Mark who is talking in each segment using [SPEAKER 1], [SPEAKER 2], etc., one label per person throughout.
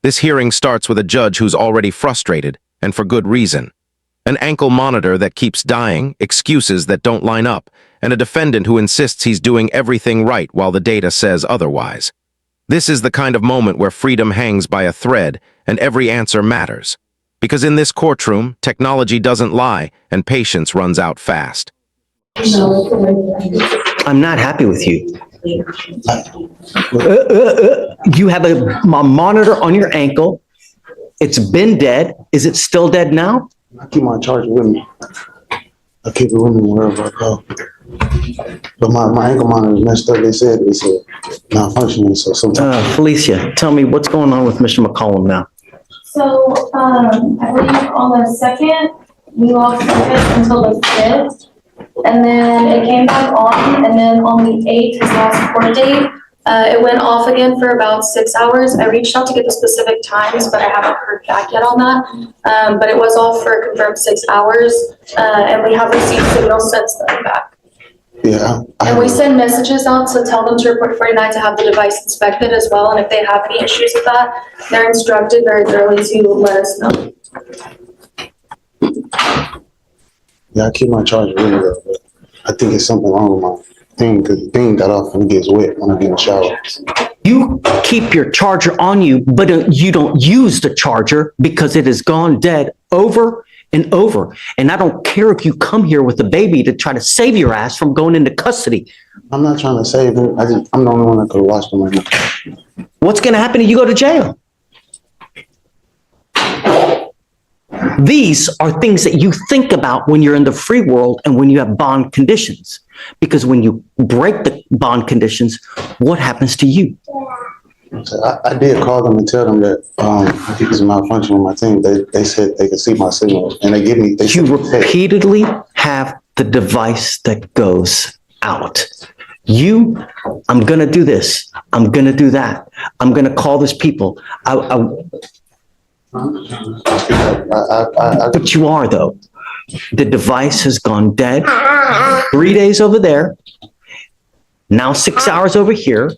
[SPEAKER 1] This hearing starts with a judge who's already frustrated, and for good reason. An ankle monitor that keeps dying, excuses that don't line up, and a defendant who insists he's doing everything right while the data says otherwise. This is the kind of moment where freedom hangs by a thread, and every answer matters. Because in this courtroom, technology doesn't lie, and patience runs out fast.
[SPEAKER 2] I'm not happy with you. You have a monitor on your ankle. It's been dead. Is it still dead now?
[SPEAKER 3] I keep my charger with me. I keep it with me wherever I go. But my ankle monitor is messed up. They said malfunctioning. So sometimes.
[SPEAKER 2] Felicia, tell me what's going on with Mr. McCollum now.
[SPEAKER 4] So I believe on the 2nd, we lost service until the 5th. And then it came back on, and then on the 8th, his last court date, it went off again for about 6 hours. I reached out to get the specific times, but I haven't heard back yet on that. But it was off for a confirmed 6 hours, and we have received signals since then back.
[SPEAKER 3] Yeah.
[SPEAKER 4] And we send messages out to tell them to report 49 to have the device inspected as well. And if they have any issues with that, they're instructed very thoroughly to let us know.
[SPEAKER 3] Yeah, I keep my charger with me, but I think it's something wrong with my thing because the thing got off and it gets wet when I get in the shower.
[SPEAKER 2] You keep your charger on you, but you don't use the charger because it has gone dead over and over. And I don't care if you come here with a baby to try to save your ass from going into custody.
[SPEAKER 3] I'm not trying to save him. I'm the only one that could have watched him right now.
[SPEAKER 2] What's going to happen if you go to jail? These are things that you think about when you're in the free world and when you have bond conditions. Because when you break the bond conditions, what happens to you?
[SPEAKER 3] So I did call them and tell them that I think it's a malfunction with my team. They said they could see my signal, and they give me.
[SPEAKER 2] You repeatedly have the device that goes out. I'm going to do this. I'm going to do that. I'm going to call this people. But you are, though. The device has gone dead. 3 days over there. Now 6 hours over here.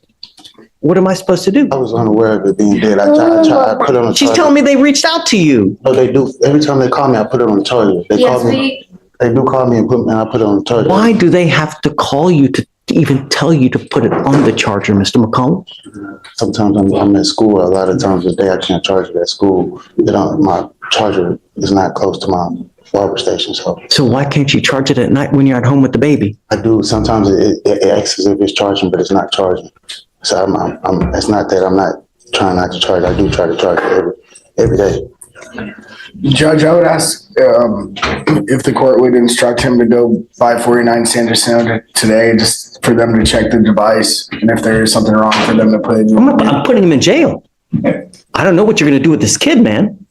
[SPEAKER 2] What am I supposed to do?
[SPEAKER 3] I was unaware of it being dead. I put it on the
[SPEAKER 2] She's
[SPEAKER 3] charger.
[SPEAKER 2] telling me they reached out to you.
[SPEAKER 3] No, they do. Every time they call me, I put it on the charger. They call me. They do call me and I put it on the charger.
[SPEAKER 2] Why do they have to call you to even tell you to put it on the charger, Mr. McCollum?
[SPEAKER 3] Sometimes I'm at school. A lot of times a day I can't charge it at school. My charger is not close to my barber station. So
[SPEAKER 2] why can't you charge it at night when you're at home with the baby?
[SPEAKER 3] I do. Sometimes it acts as if it's charging, but it's not charging. So it's not that I'm not trying not to charge. I do try to charge it every day.
[SPEAKER 5] Judge, I would ask if the court would instruct him to go by 49 Sanderson today, just for them to check the device, and if there is something wrong, for them to put it in.
[SPEAKER 2] I'm putting him in jail. I don't know what you're going to do with this kid, man.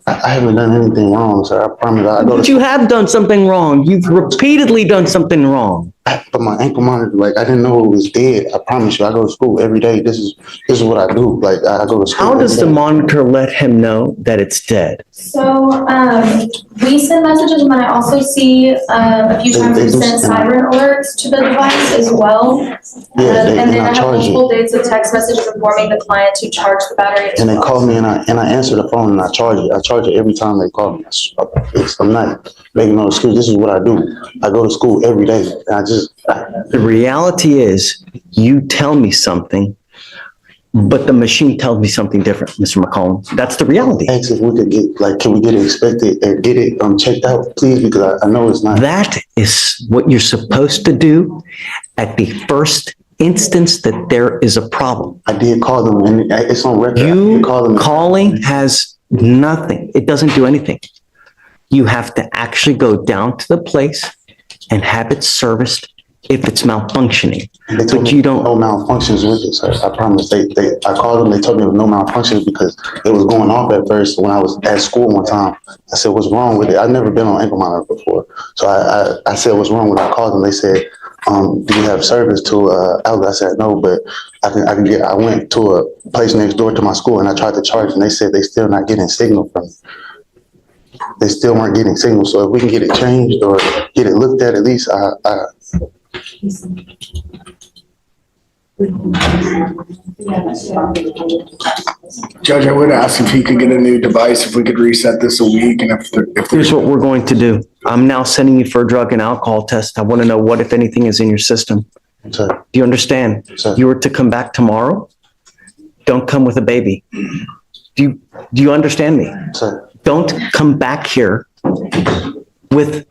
[SPEAKER 3] I haven't done anything wrong, sir. I promise.
[SPEAKER 2] But you have done something wrong. You've repeatedly done something wrong.
[SPEAKER 3] But my ankle monitor, I didn't know it was dead. I promise you, I go to school every day. This is what I do. I go to school.
[SPEAKER 2] How does the monitor let him know that it's dead?
[SPEAKER 4] So we send messages, and then I also see a few times we send siren alerts to the device as well. And then I have multiple dates of text messages informing the client to charge the battery.
[SPEAKER 3] And they call me, and I answer the phone, and I charge it. I charge it every time they call me. I'm not making no excuse. This is what I do. I go to school every day. And
[SPEAKER 2] the reality is, you tell me something, but the machine tells me something different, Mr. McCollum. That's the reality.
[SPEAKER 3] Ask if we could get, can we get it inspected and get it checked out, please? Because I know it's not.
[SPEAKER 2] That is what you're supposed to do at the first instance that there is a problem.
[SPEAKER 3] I did call them, and it's on record.
[SPEAKER 2] You calling has nothing. It doesn't do anything. You have to actually go down to the place and have it serviced if it's malfunctioning. But you don't.
[SPEAKER 3] No malfunctions with it, sir. I promise. I called them. They told me there was no malfunctions because it was going off at first. When I was at school one time, I said, "What's wrong with it?" I've never been on ankle monitor before, so I said, "What's wrong with it?" I called them. They said, "Do you have service to outlet?" I said, "No, but I can get." I went to a place next door to my school and I tried to charge, and they said they still not getting signal from me. They still weren't getting signal. So if we can get it changed or get it looked at least,
[SPEAKER 5] Judge, I would ask if he could get a new device, if we could reset this a week, and if
[SPEAKER 2] Here's
[SPEAKER 5] there's,
[SPEAKER 2] what we're going to do. I'm now sending you for a drug and alcohol test. I want to know what, if anything, is in your system.
[SPEAKER 3] Sir,
[SPEAKER 2] Do you understand?
[SPEAKER 3] Sir.
[SPEAKER 2] You were to come back tomorrow. Don't come with a baby. Do you understand me?
[SPEAKER 3] sir,
[SPEAKER 2] Don't come back here with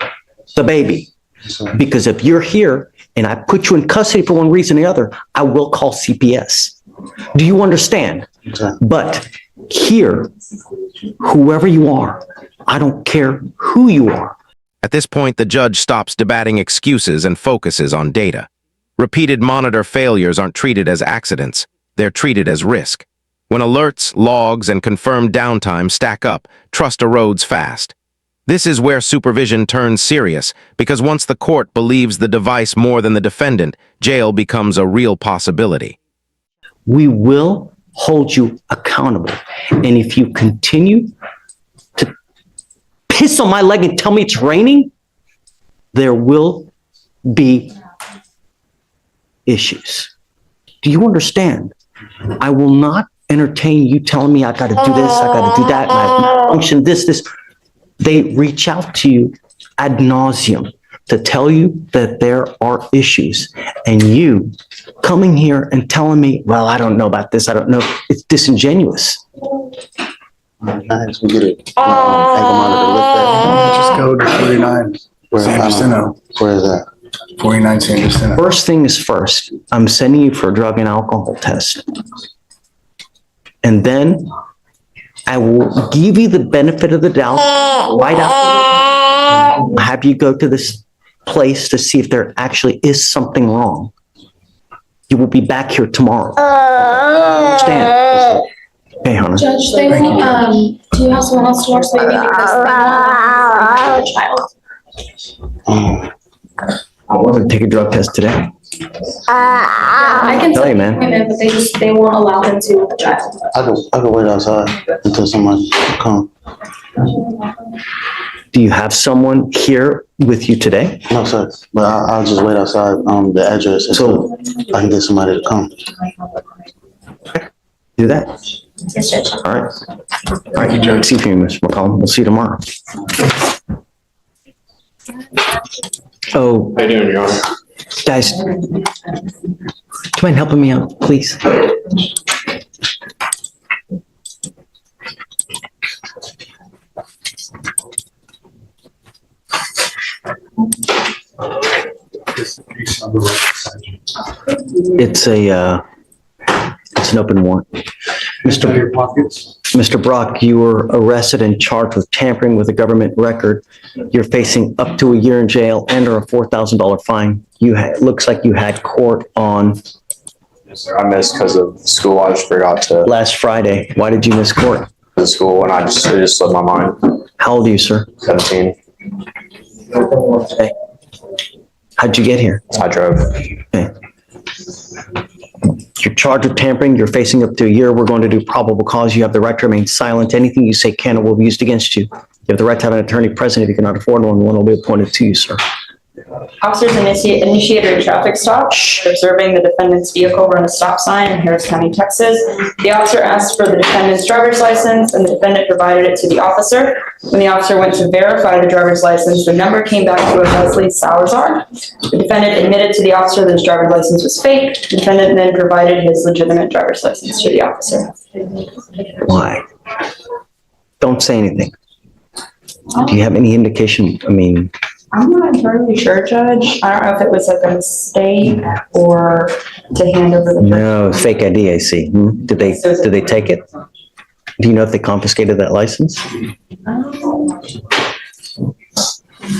[SPEAKER 2] the baby.
[SPEAKER 3] sir.
[SPEAKER 2] Because if you're here and I put you in custody for one reason or the other, I will call CPS. Do you understand?
[SPEAKER 3] Sir.
[SPEAKER 2] But here, whoever you are, I don't care who you are.
[SPEAKER 1] At this point, the judge stops debating excuses and focuses on data. Repeated monitor failures aren't treated as accidents. They're treated as risk. When alerts, logs, and confirmed downtime stack up, trust erodes fast. This is where supervision turns serious, because once the court believes the device more than the defendant, jail becomes a real possibility.
[SPEAKER 2] We will hold you accountable. And if you continue to piss on my leg and tell me it's raining, there will be issues. Do you understand? I will not entertain you telling me I got to do this, I got to do that, and I function this. They reach out to you ad nauseum to tell you that there are issues, and you coming here and telling me, well, I don't know about this, I don't know. It's disingenuous.
[SPEAKER 3] I actually get it. Ankle monitor lift
[SPEAKER 5] just go to 49
[SPEAKER 3] that. Where is that?
[SPEAKER 5] 49 Sanderson.
[SPEAKER 2] First thing is first, I'm sending you for a drug and alcohol test. And then I will give you the benefit of the doubt right after. Have you go to this place to see if there actually is something wrong. You will be back here tomorrow. Understand? Okay, honey.
[SPEAKER 4] Judge, they want, do you have someone else to watch the baby because they want a child?
[SPEAKER 2] I wanted to take a drug test today.
[SPEAKER 4] I can
[SPEAKER 2] Tell
[SPEAKER 4] set
[SPEAKER 2] you,
[SPEAKER 4] an
[SPEAKER 2] man.
[SPEAKER 4] appointment, but they won't allow them to with the child.
[SPEAKER 3] I could wait outside until someone come.
[SPEAKER 2] Do you have someone here with you today?
[SPEAKER 3] No, sir, but I'll just wait outside, the address until I can get somebody to come.
[SPEAKER 2] Do that.
[SPEAKER 4] Yes, Judge.
[SPEAKER 2] All right. All right, Judge. See you, Mr. McCollum. We'll see you tomorrow. Oh,
[SPEAKER 6] How you doing, Your Honor?
[SPEAKER 2] guys, do you mind helping me out, please? It's an open warrant. Mr. Brock, you were arrested and charged with tampering with a government record. You're facing up to a year in jail and or a $4,000 fine. Looks like you had court on
[SPEAKER 6] Yes, sir. I missed because of school. I just forgot to
[SPEAKER 2] last Friday. Why did you miss court?
[SPEAKER 6] the school and it just slipped my mind.
[SPEAKER 2] How old are you, sir?
[SPEAKER 6] 17.
[SPEAKER 2] Okay. How'd you get here?
[SPEAKER 6] I drove.
[SPEAKER 2] Okay. You're charged with tampering. You're facing up to a year. We're going to do probable cause. You have the right to remain silent. Anything you say can or will be used against you. You have the right to have an attorney present. If you cannot afford one will be appointed to you, sir.
[SPEAKER 7] Officers initiated a traffic stop, observing the defendant's vehicle run a stop sign in Harris County, Texas. The officer asked for the defendant's driver's license and the defendant provided it to the officer. When the officer went to verify the driver's license, the number came back to a Leslie Salazar. The defendant admitted to the officer that his driver's license was fake. The defendant then provided his legitimate driver's license to the officer.
[SPEAKER 2] Why? Don't say anything. Do you have any indication? I mean,
[SPEAKER 7] I'm not entirely sure, Judge. I don't know if it was like a mistake or to hand over the.
[SPEAKER 2] no, fake ID, I see. Did they take it? Do you know if they confiscated that license?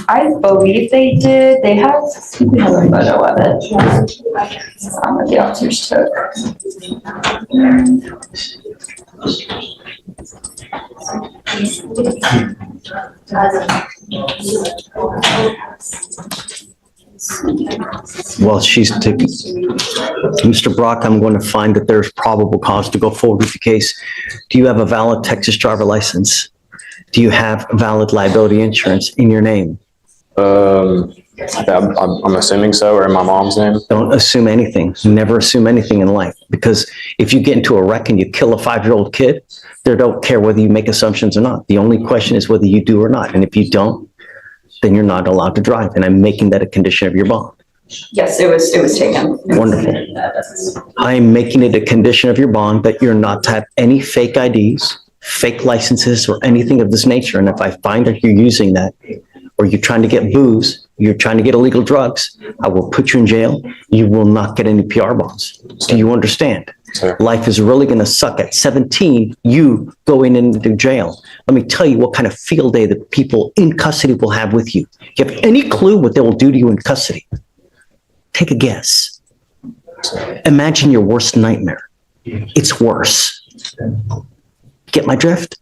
[SPEAKER 7] I believe they did. They have a photo of it. That the officers took.
[SPEAKER 2] Well, Mr. Brock, I'm going to find that there's probable cause to go forward with the case. Do you have a valid Texas driver license? Do you have valid liability insurance in your name?
[SPEAKER 6] I'm assuming so, or in my mom's name.
[SPEAKER 2] Don't assume anything. Never assume anything in life, because if you get into a wreck and you kill a 5-year-old kid, they don't care whether you make assumptions or not. The only question is whether you do or not. And if you don't, then you're not allowed to drive. And I'm making that a condition of your bond.
[SPEAKER 7] Yes, it was taken.
[SPEAKER 2] Wonderful. I'm making it a condition of your bond that you're not to have any fake IDs, fake licenses, or anything of this nature. And if I find that you're using that, or you're trying to get booze, you're trying to get illegal drugs, I will put you in jail. You will not get any PR bonds. Do you understand?
[SPEAKER 6] Sir.
[SPEAKER 2] Life is really going to suck. At 17, you going into jail. Let me tell you what kind of field day the people in custody will have with you. You have any clue what they will do to you in custody? Take a guess. Imagine your worst nightmare. It's worse. Get my drift?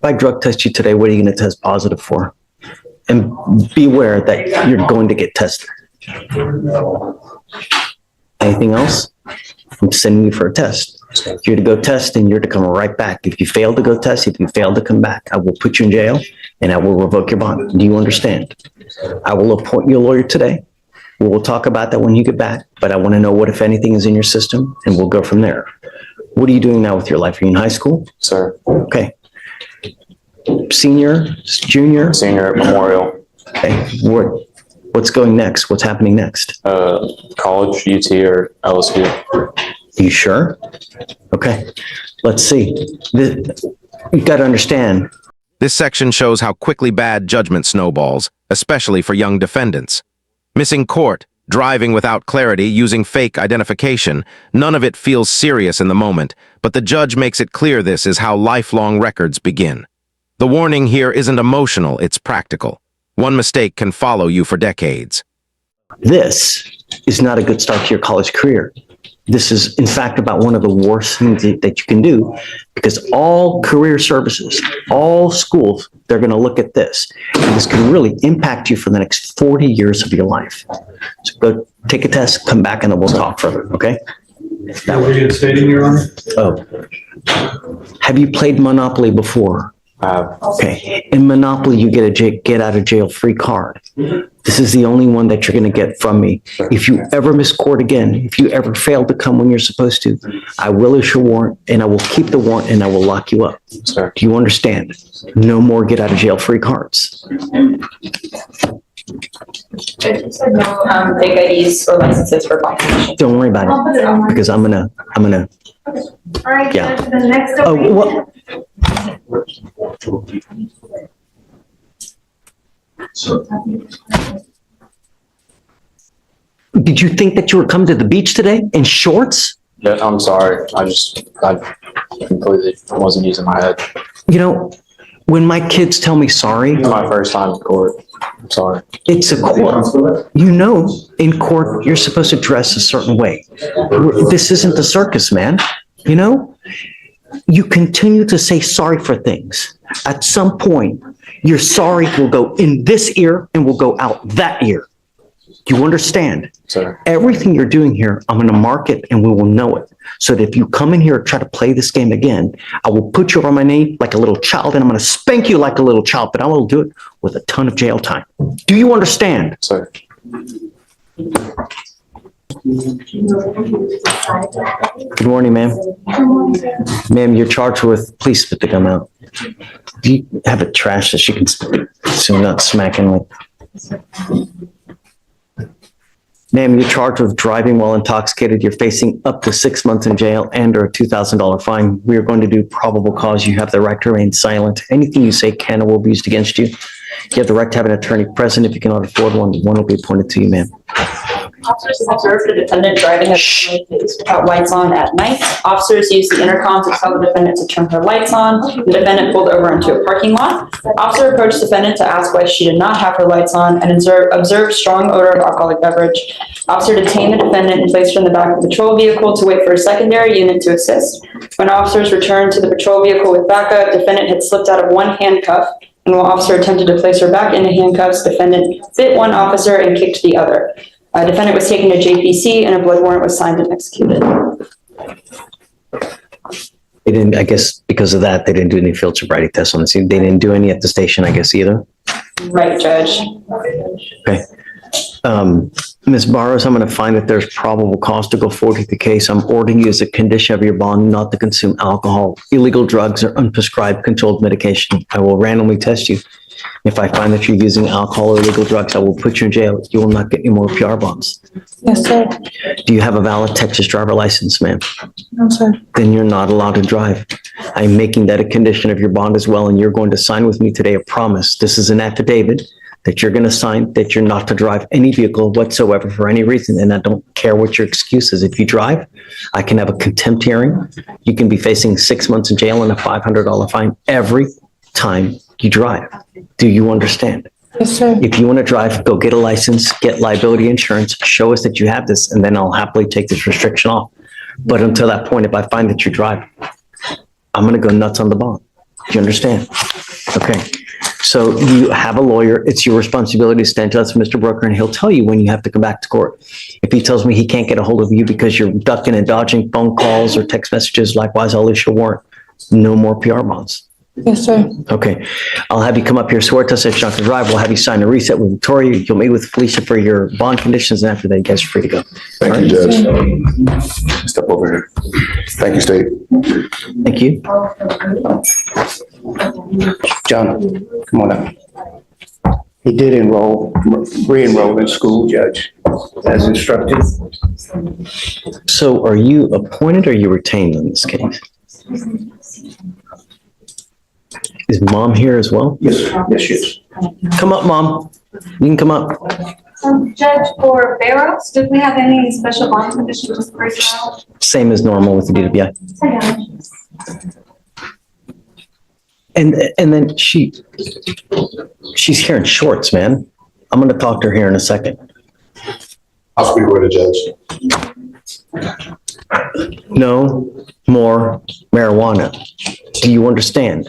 [SPEAKER 2] If I drug test you today, what are you going to test positive for? And beware that you're going to get tested. Anything else? I'm sending you for a test. You're to go test and you're to come right back. If you fail to go test, if you fail to come back, I will put you in jail and I will revoke your bond. Do you understand? I will appoint you a lawyer today. We will talk about that when you get back, but I want to know what, if anything, is in your system, and we'll go from there. What are you doing now with your life? Are you in high school?
[SPEAKER 6] Sir.
[SPEAKER 2] Okay. Senior, junior?
[SPEAKER 6] Senior at Memorial.
[SPEAKER 2] Okay. What's going next? What's happening next?
[SPEAKER 6] College, UT, or LSU.
[SPEAKER 2] Are you sure? Okay. Let's see. You've got to understand.
[SPEAKER 1] This section shows how quickly bad judgment snowballs, especially for young defendants. Missing court, driving without clarity, using fake identification, none of it feels serious in the moment, but the judge makes it clear this is how lifelong records begin. The warning here isn't emotional, it's practical. One mistake can follow you for decades.
[SPEAKER 2] This is not a good start to your college career. This is, in fact, about one of the worst things that you can do, because all career services, all schools, they're going to look at this. And this can really impact you for the next 40 years of your life. So go take a test, come back, and then we'll talk further, okay?
[SPEAKER 8] Were you stating, Your Honor?
[SPEAKER 2] Oh. Have you played Monopoly before? Okay. In Monopoly, you get a get out of jail free card. This is the only one that you're going to get from me. If you ever miss court again, if you ever fail to come when you're supposed to, I will issue a warrant, and I will keep the warrant, and I will lock you up.
[SPEAKER 6] Sir.
[SPEAKER 2] Do you understand? No more get out of jail free cards.
[SPEAKER 7] Fake IDs or licenses for competition.
[SPEAKER 2] Don't worry about it, because I'm gonna.
[SPEAKER 4] All right,
[SPEAKER 2] Yeah.
[SPEAKER 4] Judge, the next.
[SPEAKER 2] Oh, what? Did you think that you were coming to the beach today in shorts?
[SPEAKER 6] Yeah, I'm sorry. I completely wasn't using my head.
[SPEAKER 2] You know, when my kids tell me sorry,
[SPEAKER 6] It's my first time in court. I'm sorry.
[SPEAKER 2] it's a court. You know, in court, you're supposed to dress a certain way. This isn't the circus, man. You know, you continue to say sorry for things. At some point, your sorry will go in this ear and will go out that ear. Do you understand?
[SPEAKER 6] Sir.
[SPEAKER 2] Everything you're doing here, I'm going to mark it and we will know it. So that if you come in here and try to play this game again, I will put you on my knee like a little child and I'm going to spank you like a little child, but I will do it with a ton of jail time. Do you understand?
[SPEAKER 6] Sir.
[SPEAKER 2] Good morning, ma'am. Ma'am, you're charged with, please spit the gum out. Do you have a trash that she can spit so you're not smacking like? Ma'am, you're charged with driving while intoxicated. You're facing up to 6 months in jail and or a $2,000 fine. We are going to do probable cause. You have the right to remain silent. Anything you say can or will be used against you. You have the right to have an attorney present. If you cannot afford one will be appointed to you, ma'am.
[SPEAKER 7] Officers observed the defendant driving without lights on at night. Officers used the intercom to tell the defendant to turn her lights on. The defendant pulled over into a parking lot. Officer approached the defendant to ask why she did not have her lights on and observed strong odor of alcoholic beverage. Officer detained the defendant and placed her in the back of the patrol vehicle to wait for a secondary unit to assist. When officers returned to the patrol vehicle with backup, defendant had slipped out of one handcuff, and while officer attempted to place her back into handcuffs, defendant bit one officer and kicked the other. Defendant was taken to JPC and a blood warrant was signed and executed.
[SPEAKER 2] They didn't, I guess because of that, they didn't do any field sobriety tests on the scene. They didn't do any at the station, I guess, either.
[SPEAKER 7] Right, Judge.
[SPEAKER 2] Okay. Ms. Barros, I'm going to find that there's probable cause to go forward with the case. I'm ordering you as a condition of your bond not to consume alcohol, illegal drugs, or unprescribed controlled medication. I will randomly test you. If I find that you're using alcohol or illegal drugs, I will put you in jail. You will not get any more PR bonds.
[SPEAKER 9] Yes, sir.
[SPEAKER 2] Do you have a valid Texas driver license, ma'am?
[SPEAKER 9] No, sir.
[SPEAKER 2] Then you're not allowed to drive. I'm making that a condition of your bond as well, and you're going to sign with me today a promise. This is an affidavit that you're going to sign that you're not to drive any vehicle whatsoever for any reason, and I don't care what your excuse is. If you drive, I can have a contempt hearing. You can be facing 6 months in jail and a $500 fine every time you drive. Do you understand?
[SPEAKER 9] Yes, sir.
[SPEAKER 2] If you want to drive, go get a license, get liability insurance, show us that you have this, and then I'll happily take this restriction off. But until that point, if I find that you drive, I'm going to go nuts on the bond. Do you understand? Okay. So you have a lawyer. It's your responsibility to stand to us, Mr. Brooker, and he'll tell you when you have to come back to court. If he tells me he can't get a hold of you because you're ducking and dodging phone calls or text messages, likewise, I'll issue a warrant. No more PR bonds.
[SPEAKER 9] Yes, sir.
[SPEAKER 2] Okay. I'll have you come up here, swear to us that you're not going to drive. We'll have you sign a reset with Victoria. You'll meet with Felicia for your bond conditions, and after that, you guys are free to go.
[SPEAKER 10] Thank you, Judge. Step over here. Thank you, State.
[SPEAKER 2] Thank you.
[SPEAKER 11] John, come on up. He did re-enroll in school, Judge, as instructed.
[SPEAKER 2] So are you appointed or are you retained in this case? Is Mom here as well?
[SPEAKER 11] Yes, yes, yes.
[SPEAKER 2] Come up, Mom. You can come up.
[SPEAKER 4] Judge, for Barrows, did we have any special bond conditions for a child?
[SPEAKER 2] Same as normal with the DWI. And then she's here in shorts, man. I'm going to talk to her here in a second.
[SPEAKER 3] I'll speak with the judge.
[SPEAKER 2] No more marijuana. Do you understand?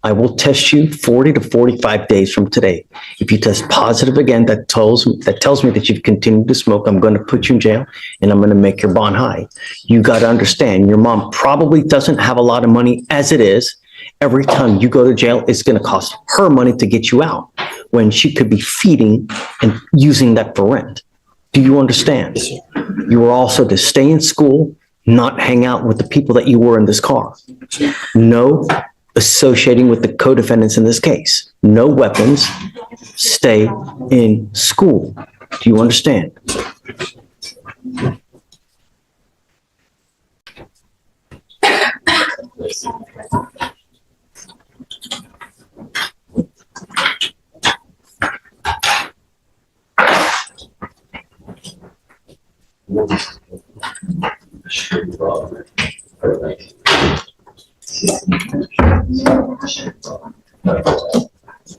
[SPEAKER 2] I will test you 40 to 45 days from today. If you test positive again, that tells me that you've continued to smoke. I'm going to put you in jail and I'm going to make your bond high. You got to understand, your mom probably doesn't have a lot of money as it is. Every time you go to jail, it's going to cost her money to get you out when she could be feeding and using that for rent. Do you understand? You are also to stay in school, not hang out with the people that you were in this car. No associating with the co-defendants in this case. No weapons. Stay in school. Do you understand?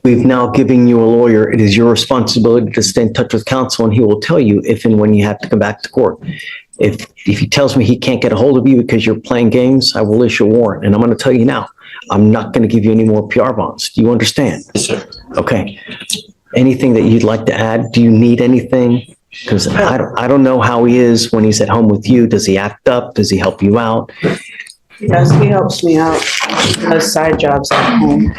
[SPEAKER 2] We've now given you a lawyer. It is your responsibility to stay in touch with counsel, and he will tell you if and when you have to come back to court. If he tells me he can't get a hold of you because you're playing games, I will issue a warrant. And I'm going to tell you now, I'm not going to give you any more PR bonds. Do you understand?
[SPEAKER 6] Yes, sir.
[SPEAKER 2] Okay. Anything that you'd like to add? Do you need anything? Because I don't know how he is when he's at home with you. Does he act up? Does he help you out?
[SPEAKER 9] He does. He helps me out. He does side jobs at home.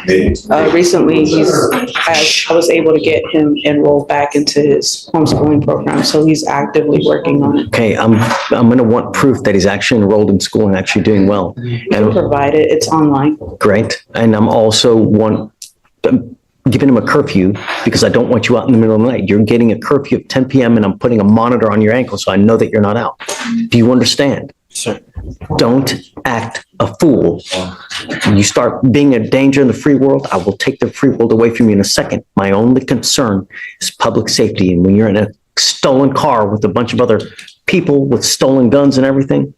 [SPEAKER 9] Recently, I was able to get him enrolled back into his homeschooling program, so he's actively working on it.
[SPEAKER 2] Okay, I'm going to want proof that he's actually enrolled in school and actually doing well.
[SPEAKER 9] He can provide it. It's online.
[SPEAKER 2] Great. And I'm also giving him a curfew because I don't want you out in the middle of the night. You're getting a curfew at 10 p.m. and I'm putting a monitor on your ankle so I know that you're not out. Do you understand?
[SPEAKER 6] Sir.
[SPEAKER 2] Don't act a fool. When you start being a danger in the free world, I will take the free world away from you in a second. My only concern is public safety. And when you're in a stolen car with a bunch of other people with stolen guns and everything,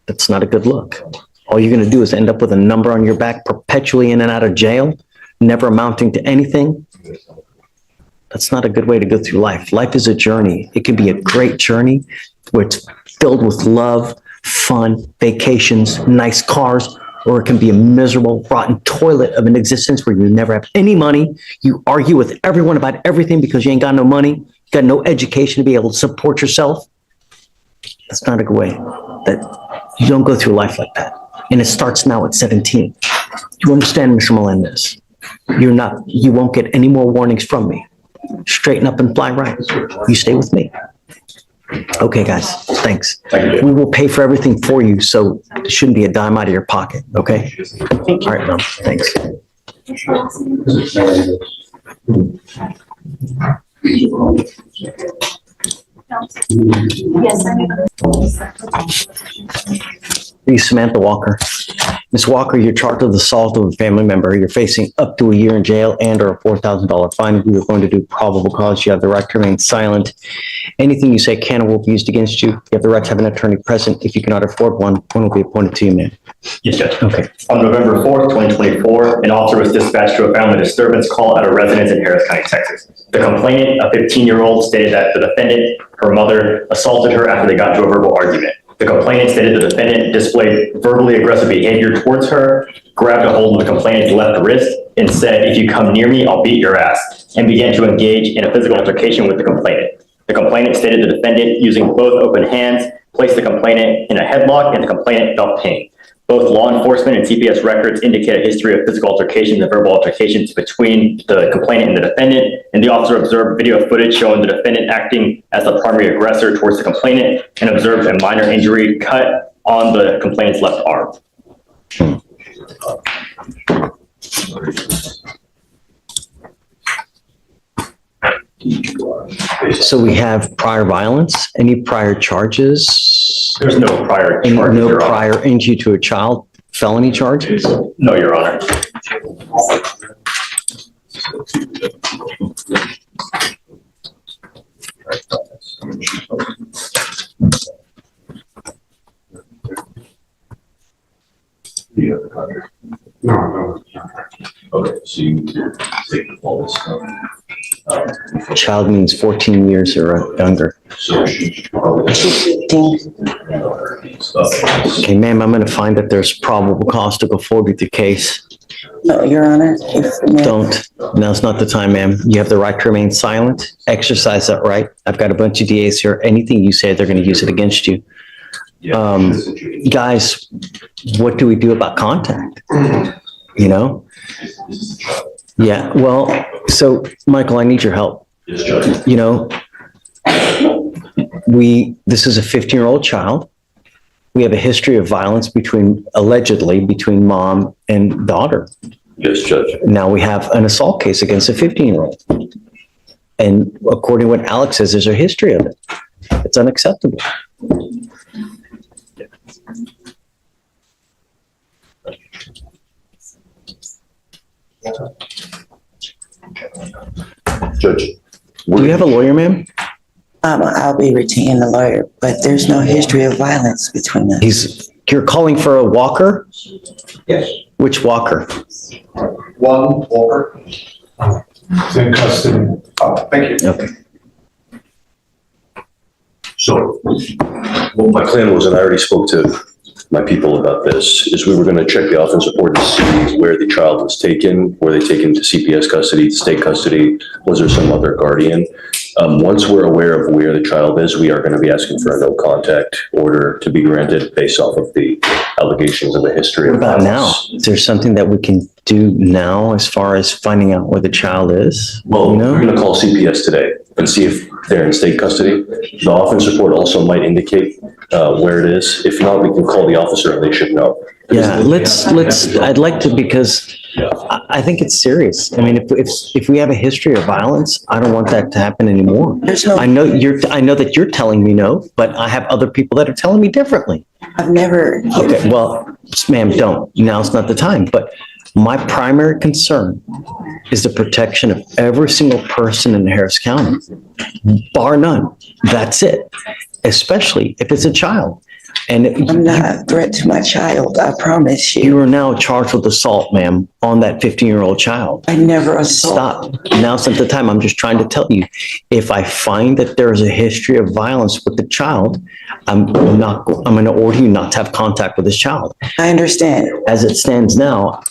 [SPEAKER 2] that's not a good look. All you're going to do is end up with a number on your back perpetually in and out of jail, never amounting to anything. That's not a good way to go through life. Life is a journey. It can be a great journey where it's filled with love, fun, vacations, nice cars, or it can be a miserable, rotten toilet of an existence where you never have any money. You argue with everyone about everything because you ain't got no money. You got no education to be able to support yourself. That's not a good way. that you don't go through life like that. And it starts now at 17. You understand, Mr. Melendez? You won't get any more warnings from me. Straighten up and fly right. You stay with me. Okay, guys, thanks. We will pay for everything for you, so it shouldn't be a dime out of your pocket, okay? All right, Mom, thanks.
[SPEAKER 4] Yes, I know.
[SPEAKER 2] Please, Samantha Walker. Ms. Walker, you're charged with assault of a family member. You're facing up to a year in jail and or a $4,000 fine. We are going to do probable cause. You have the right to remain silent. Anything you say can or will be used against you. You have the right to have an attorney present. If you cannot afford one will be appointed to you, ma'am.
[SPEAKER 12] Yes, Judge.
[SPEAKER 2] Okay.
[SPEAKER 12] On November 4th, 2024, an officer was dispatched to a family disturbance call at a residence in Harris County, Texas. The complainant, a 15-year-old, stated that the defendant, her mother, assaulted her after they got into a verbal argument. The complainant stated the defendant displayed verbally aggressive behavior towards her, grabbed a hold of the complainant's left wrist, and said, "If you come near me, I'll beat your ass," and began to engage in a physical altercation with the complainant. The complainant stated the defendant, using both open hands, placed the complainant in a headlock, and the complainant felt pain. Both law enforcement and CPS records indicate a history of physical altercations and verbal altercations between the complainant and the defendant, and the officer observed video footage showing the defendant acting as the primary aggressor towards the complainant and observed a minor injury cut on the complainant's left arm.
[SPEAKER 2] So we have prior violence, any prior charges?
[SPEAKER 12] There's no prior
[SPEAKER 2] Any-
[SPEAKER 12] charge,
[SPEAKER 2] No
[SPEAKER 12] Your Honor.
[SPEAKER 2] prior injury to a child, felony charges?
[SPEAKER 12] No, Your Honor.
[SPEAKER 10] Okay, so you take all this stuff.
[SPEAKER 2] Child means 14 years or younger.
[SPEAKER 10] So she probably.
[SPEAKER 2] Okay, ma'am, I'm going to find that there's probable cause to go forward with your case.
[SPEAKER 13] No, Your Honor,
[SPEAKER 2] Don't. Now's not the time, ma'am. You have the right to remain silent. Exercise that right. I've got a bunch of DAs here. Anything you say, they're going to use it against you. Guys, what do we do about contact? You know? Yeah, well, so Michael, I need your help.
[SPEAKER 10] Yes, Judge.
[SPEAKER 2] You know, this is a 15-year-old child. We have a history of violence allegedly between mom and daughter.
[SPEAKER 10] Yes, Judge.
[SPEAKER 2] Now we have an assault case against a 15-year-old. And according to what Alex says, there's a history of it. It's unacceptable.
[SPEAKER 10] Judge.
[SPEAKER 2] Do you have a lawyer, ma'am?
[SPEAKER 13] I'll be retaining the lawyer, but there's no history of violence between us.
[SPEAKER 2] You're calling for a Walker?
[SPEAKER 8] Yes.
[SPEAKER 2] Which Walker?
[SPEAKER 8] One Walker. In custody. Thank you.
[SPEAKER 2] Okay.
[SPEAKER 10] So, what my plan was, and I already spoke to my people about this, is we were going to check the offense report to see where the child was taken. Were they taken to CPS custody, state custody? Was there some other guardian? Once we're aware of where the child is, we are going to be asking for a no contact order to be granted based off of the allegations of the history
[SPEAKER 2] What
[SPEAKER 10] of
[SPEAKER 2] about now?
[SPEAKER 10] violence.
[SPEAKER 2] Is there something that we can do now as far as finding out where the child is?
[SPEAKER 10] Well,
[SPEAKER 2] You know?
[SPEAKER 10] we're going to call CPS today and see if they're in state custody. The offense report also might indicate where it is. If not, we can call the officer and they should know.
[SPEAKER 2] Yeah, I'd like to, because I think it's serious. I mean, if we have a history of violence, I don't want that to happen anymore.
[SPEAKER 13] There's no,
[SPEAKER 2] I know that you're telling me no, but I have other people that are telling me differently.
[SPEAKER 13] I've never.
[SPEAKER 2] Okay, well, ma'am, don't. Now's not the time. But my primary concern is the protection of every single person in Harris County, bar none. That's it. Especially if it's a child. And
[SPEAKER 13] I'm not a threat to my child, I promise you.
[SPEAKER 2] you are now charged with assault, ma'am, on that 15-year-old child.
[SPEAKER 13] I never assault.
[SPEAKER 2] Stop. Now's not the time. I'm just trying to tell you, if I find that there is a history of violence with the child, I'm going to order you not to have contact with this child.
[SPEAKER 13] I understand.
[SPEAKER 2] As it stands now,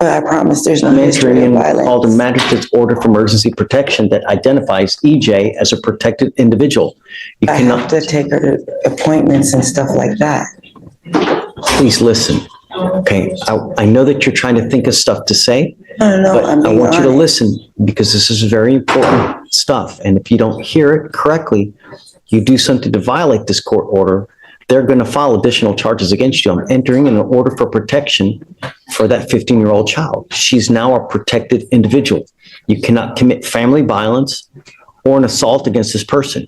[SPEAKER 13] But I promise there's no
[SPEAKER 2] I'm
[SPEAKER 13] history
[SPEAKER 2] entering
[SPEAKER 13] of
[SPEAKER 2] in called a
[SPEAKER 13] violence.
[SPEAKER 2] magistrate's order for emergency protection that identifies EJ as a protected individual. You
[SPEAKER 13] I
[SPEAKER 2] cannot,
[SPEAKER 13] have to take her to appointments and stuff like that.
[SPEAKER 2] please listen. Okay, I know that you're trying to think of stuff to say,
[SPEAKER 13] No,
[SPEAKER 2] but
[SPEAKER 13] I'm
[SPEAKER 2] I
[SPEAKER 13] being
[SPEAKER 2] want you to
[SPEAKER 13] honest.
[SPEAKER 2] listen because this is very important stuff. And if you don't hear it correctly, you do something to violate this court order, they're going to file additional charges against you. I'm entering in an order for protection for that 15-year-old child. She's now a protected individual. You cannot commit family violence or an assault against this person.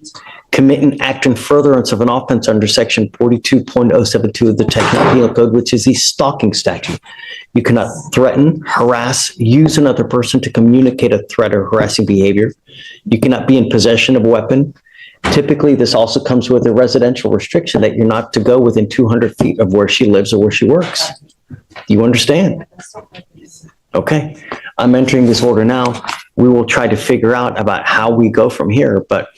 [SPEAKER 2] Commit an act in furtherance of an offense under section 42.072 of the Technical Penal Code, which is the stalking statute. You cannot threaten, harass, use another person to communicate a threat or harassing behavior. You cannot be in possession of a weapon. Typically, this also comes with a residential restriction that you're not to go within 200 feet of where she lives or where she works. Do you understand? Okay, I'm entering this order now. We will try to figure out about how we go from here, but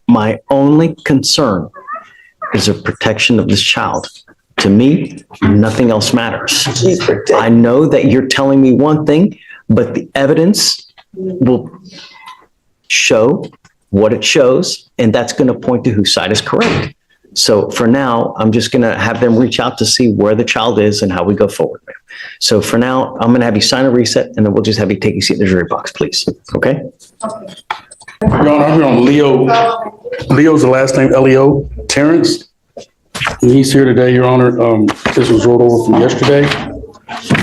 [SPEAKER 2] my only concern is the protection of this child. To me, nothing else matters.
[SPEAKER 13] She's protected.
[SPEAKER 2] I know that you're telling me one thing, but the evidence will show what it shows, and that's going to point to whose side is correct. So for now, I'm just going to have them reach out to see where the child is and how we go forward. So for now, I'm going to have you sign a reset, and then we'll just have you take a seat in the jury box, please. Okay?
[SPEAKER 14] Your Honor, I'm here on Leo. Leo's the last name, Leo Terrence. And he's here today, Your Honor. This was rolled over from yesterday.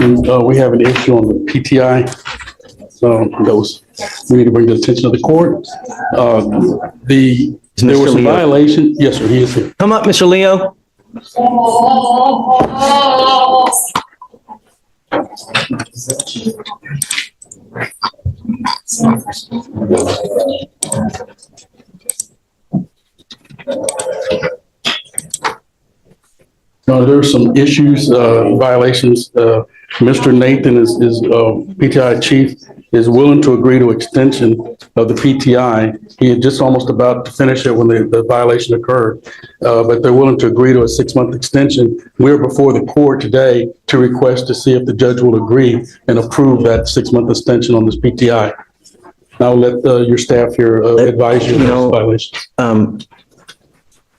[SPEAKER 14] And, we have an issue on the PTI. We need to bring to the attention of the court. There was a violation. Yes, sir, he is here.
[SPEAKER 2] Come up, Mr. Leo.
[SPEAKER 14] There's some issues, violations. Mr. Nathan is PTI chief, is willing to agree to extension of the PTI. He had just almost about to finish it when the violation occurred, but they're willing to agree to a 6-month extension. We're before the court today to request to see if the judge will agree and approve that 6-month extension on this PTI. I'll let your staff here advise you on this violation.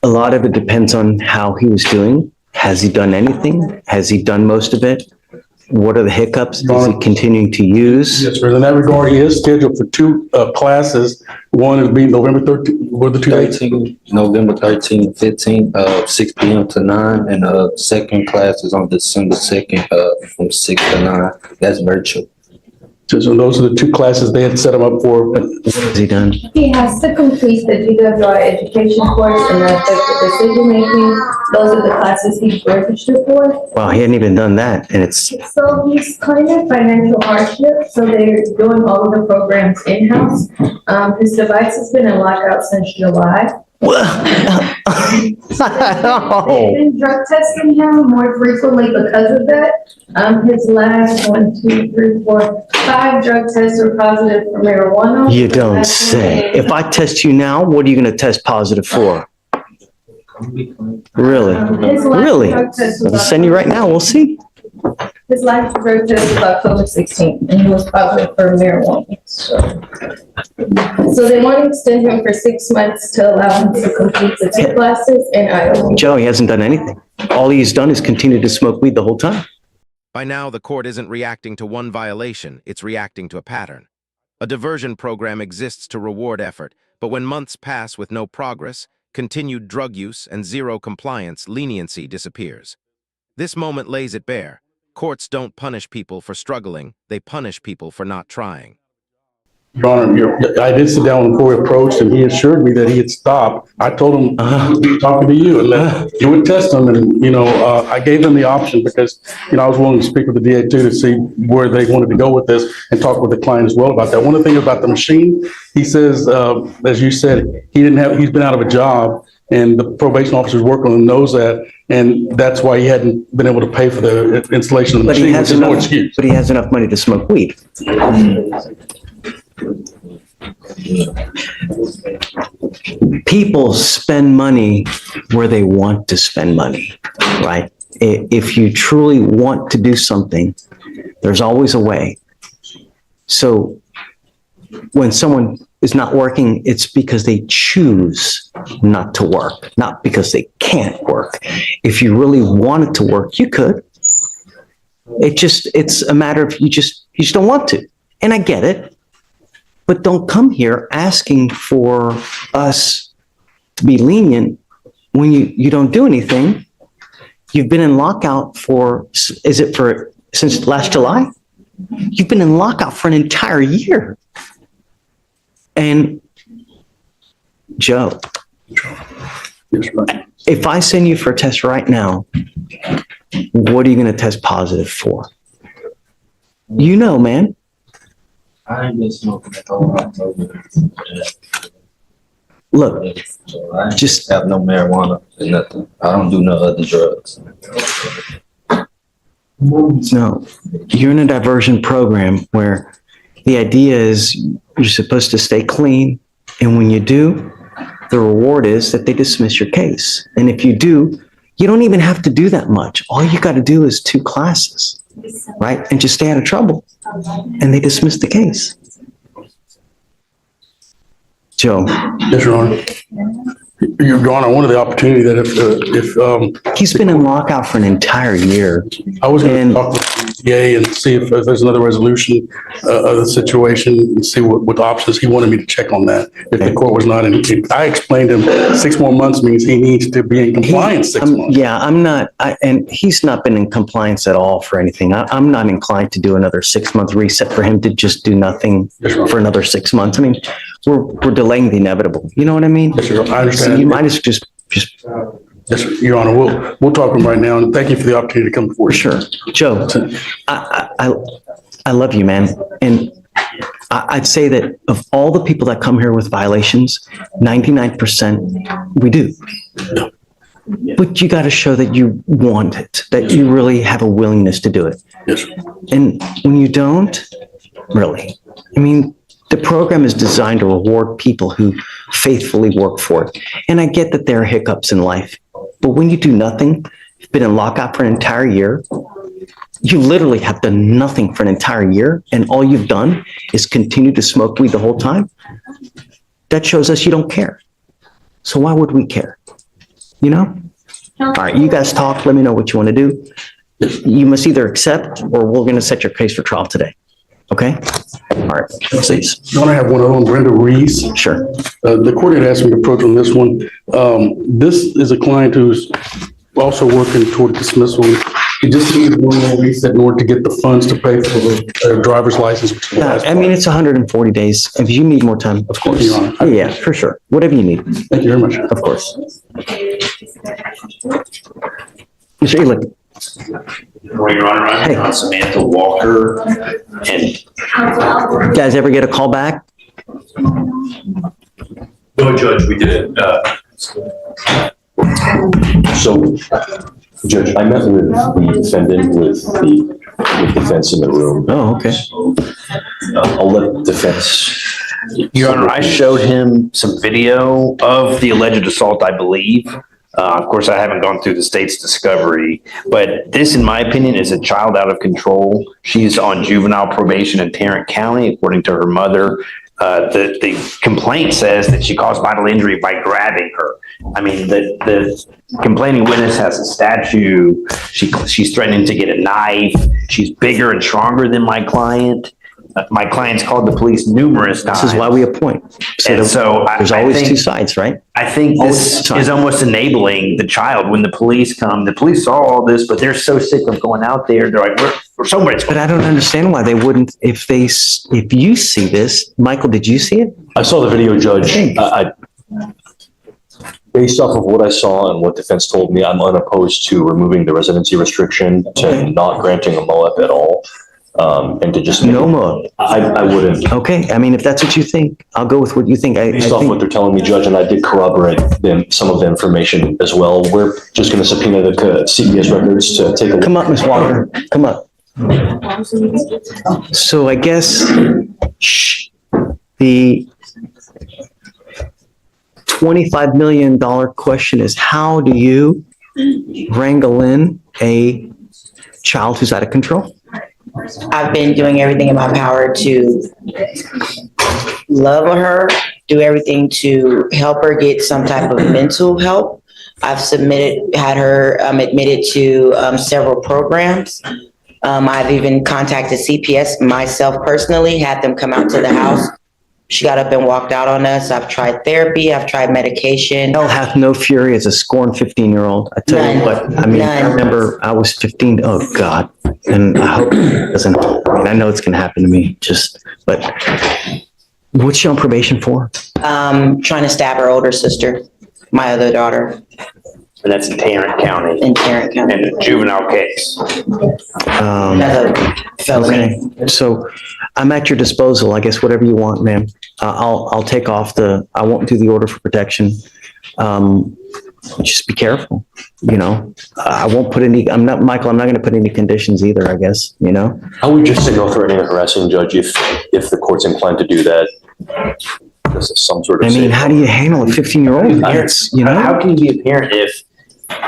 [SPEAKER 2] A lot of it depends on how he was doing. Has he done anything? Has he done most of it? What are the hiccups? Is he continuing to use?
[SPEAKER 14] Yes, sir. In that regard, he is scheduled for 2 classes. One is being November 13th. What are the 2 dates?
[SPEAKER 15] November 13th, 15th, 6 p.m. to 9, and second class is on December 2nd, from 6 to 9. That's virtual.
[SPEAKER 14] So those are the 2 classes they had set him up for.
[SPEAKER 2] What has he done?
[SPEAKER 4] He has to complete the GWI education course and the effective decision making. Those are the classes he's registered for.
[SPEAKER 2] Wow, he hadn't even done that, and it's...
[SPEAKER 4] So he's kind of financial hardship, so they're doing all of the programs in-house. His device has been in lockout since July. They've been drug testing him more frequently because of that. His last 5 drug tests were positive for marijuana.
[SPEAKER 2] You don't say. If I test you now, what are you going to test positive for? Really? Really? I'll send you right now. We'll see.
[SPEAKER 4] His last drug test was October 16th, and he was positive for marijuana. So they want to extend him for 6 months to allow him to complete the 2 classes in Iowa.
[SPEAKER 2] Joe, he hasn't done anything. All he's done is continue to smoke weed the whole time.
[SPEAKER 1] By now, the court isn't reacting to one violation, it's reacting to a pattern. A diversion program exists to reward effort, but when months pass with no progress, continued drug use, and zero compliance, leniency disappears. This moment lays it bare. Courts don't punish people for struggling, they punish people for not trying.
[SPEAKER 14] Your Honor, I did sit down before we approached, and he assured me that he had stopped. I told him he'd be talking to you and that you would test him. And, I gave them the option because, I was willing to speak with the DA too to see where they wanted to go with this and talk with the client as well about that. One of the things about the machine, he says, as you said, he's been out of a job, and the probation officer's working on him, knows that. And that's why he hadn't been able to pay for the installation of the machine, which is no excuse.
[SPEAKER 2] But he has enough money to smoke weed. People spend money where they want to spend money, right? If you truly want to do something, There's always a way. So when someone is not working, it's because they choose not to work, not because they can't work. If you really wanted to work, you could. It's a matter of you just don't want to. And I get it, but don't come here asking for us to be lenient when you don't do anything. You've been in lockout since last July? You've been in lockout for an entire year. And Joe, if I send you for a test right now, what are you going to test positive for? You know, man.
[SPEAKER 15] I ain't been smoking at all October.
[SPEAKER 2] Look,
[SPEAKER 15] I just have no marijuana and nothing. I don't do no other drugs.
[SPEAKER 2] No, you're in a diversion program where the idea is you're supposed to stay clean. And when you do, the reward is that they dismiss your case. And if you do, you don't even have to do that much. All you got to do is 2 classes, right? And just stay out of trouble. And they dismiss the case. Joe.
[SPEAKER 14] Yes, Your Honor. Your Honor, I wanted the opportunity that if
[SPEAKER 2] he's been in lockout for an entire year.
[SPEAKER 14] I was going to talk with the DA and see if there's another resolution of the situation and see what options. He wanted me to check on that. If the court was not in, I explained to him 6 more months means he needs to be in compliance 6 months.
[SPEAKER 2] Yeah, I'm not, and he's not been in compliance at all for anything. I'm not inclined to do another 6-month reset for him to just do nothing for another 6 months. I mean, we're delaying the inevitable. You know what I mean?
[SPEAKER 14] Yes, sir. I understand.
[SPEAKER 2] So you might as just.
[SPEAKER 14] Yes, sir. Your Honor, we'll talk to him right now, and thank you for the opportunity to come before you.
[SPEAKER 2] Sure, Joe. I love you, man, and I'd say that of all the people that come here with violations, 99% we do. But you got to show that you want it, that you really have a willingness to do it.
[SPEAKER 14] Yes, sir.
[SPEAKER 2] And when you don't, really, I mean, the program is designed to reward people who faithfully work for it. And I get that there are hiccups in life, but when you do nothing, you've been in lockout for an entire year, you literally have done nothing for an entire year, and all you've done is continue to smoke weed the whole time. That shows us you don't care. So why would we care? You know? All right, you guys talk. Let me know what you want to do. You must either accept or we're going to set your case for trial today. Okay? All right, please.
[SPEAKER 14] You want to have one other one, Brenda Reese?
[SPEAKER 2] Sure.
[SPEAKER 14] The court had asked me to approach on this one. This is a client who's also working toward dismissal. He just needs one more reset in order to get the funds to pay for the driver's license.
[SPEAKER 2] I mean, it's 140 days. If you need more time, of course. Yeah, for sure. Whatever you need.
[SPEAKER 14] Thank you very much.
[SPEAKER 2] Of course. Mr. Elick.
[SPEAKER 16] Your Honor, I'm Samantha Walker, and
[SPEAKER 2] You guys ever get a call back?
[SPEAKER 16] no, Judge, we didn't.
[SPEAKER 10] So, Judge, I met with the defendant with the defense in the room.
[SPEAKER 2] Oh, okay.
[SPEAKER 10] I'll let defense.
[SPEAKER 16] Your Honor, I showed him some video of the alleged assault, I believe. Of course, I haven't gone through the state's discovery, but this, in my opinion, is a child out of control. She's on juvenile probation in Tarrant County, according to her mother. The complaint says that she caused bodily injury by grabbing her. I mean, the complaining witness has a statue. She's threatening to get a knife. She's bigger and stronger than my client. My client's called the police numerous times.
[SPEAKER 2] This is why we appoint. So there's always 2 sides, right?
[SPEAKER 16] I think this is almost enabling the child. When the police come, the police saw all this, but they're so sick of going out there. They're like, we're so much.
[SPEAKER 2] But I don't understand why they wouldn't, if you see this. Michael, did you see it?
[SPEAKER 10] I saw the video, Judge. Based off of what I saw and what defense told me, I'm unopposed to removing the residency restriction, to not granting a MOAP at all. And to just
[SPEAKER 2] no more.
[SPEAKER 10] I wouldn't.
[SPEAKER 2] Okay, I mean, if that's what you think, I'll go with what you think.
[SPEAKER 10] Based off what they're telling me, Judge, and I did corroborate some of the information as well. We're just going to subpoena the CPS records to take a look.
[SPEAKER 2] Come up, Ms. Walker. Come up. So I guess the $25 million question is, how do you wrangle in a child who's out of control?
[SPEAKER 13] I've been doing everything in my power to love her, do everything to help her get some type of mental help. I've had her admitted to several programs. I've even contacted CPS myself personally, had them come out to the house. She got up and walked out on us. I've tried therapy. I've tried medication.
[SPEAKER 2] Hell hath no fury as a scorned 15-year-old. I tell you
[SPEAKER 13] None.
[SPEAKER 2] what, I mean, I
[SPEAKER 13] None.
[SPEAKER 2] remember I was 15. Oh God. And I hope it doesn't, I mean, I know it's going to happen to me but what's she on probation for?
[SPEAKER 13] Trying to stab her older sister, my other daughter,
[SPEAKER 16] And that's in Tarrant County.
[SPEAKER 13] in Tarrant County.
[SPEAKER 16] And a juvenile case.
[SPEAKER 13] That's a felony.
[SPEAKER 2] Okay, so I'm at your disposal. I guess whatever you want, ma'am. I'll take off I won't do the order for protection. Just be careful, I won't put I'm not going to put any conditions either, I guess,
[SPEAKER 10] I would just say no threatening or harassing, Judge, if the court's inclined to do that. This is some sort of.
[SPEAKER 2] I mean, how do you handle a 15-year-old?
[SPEAKER 16] How can you be a parent if,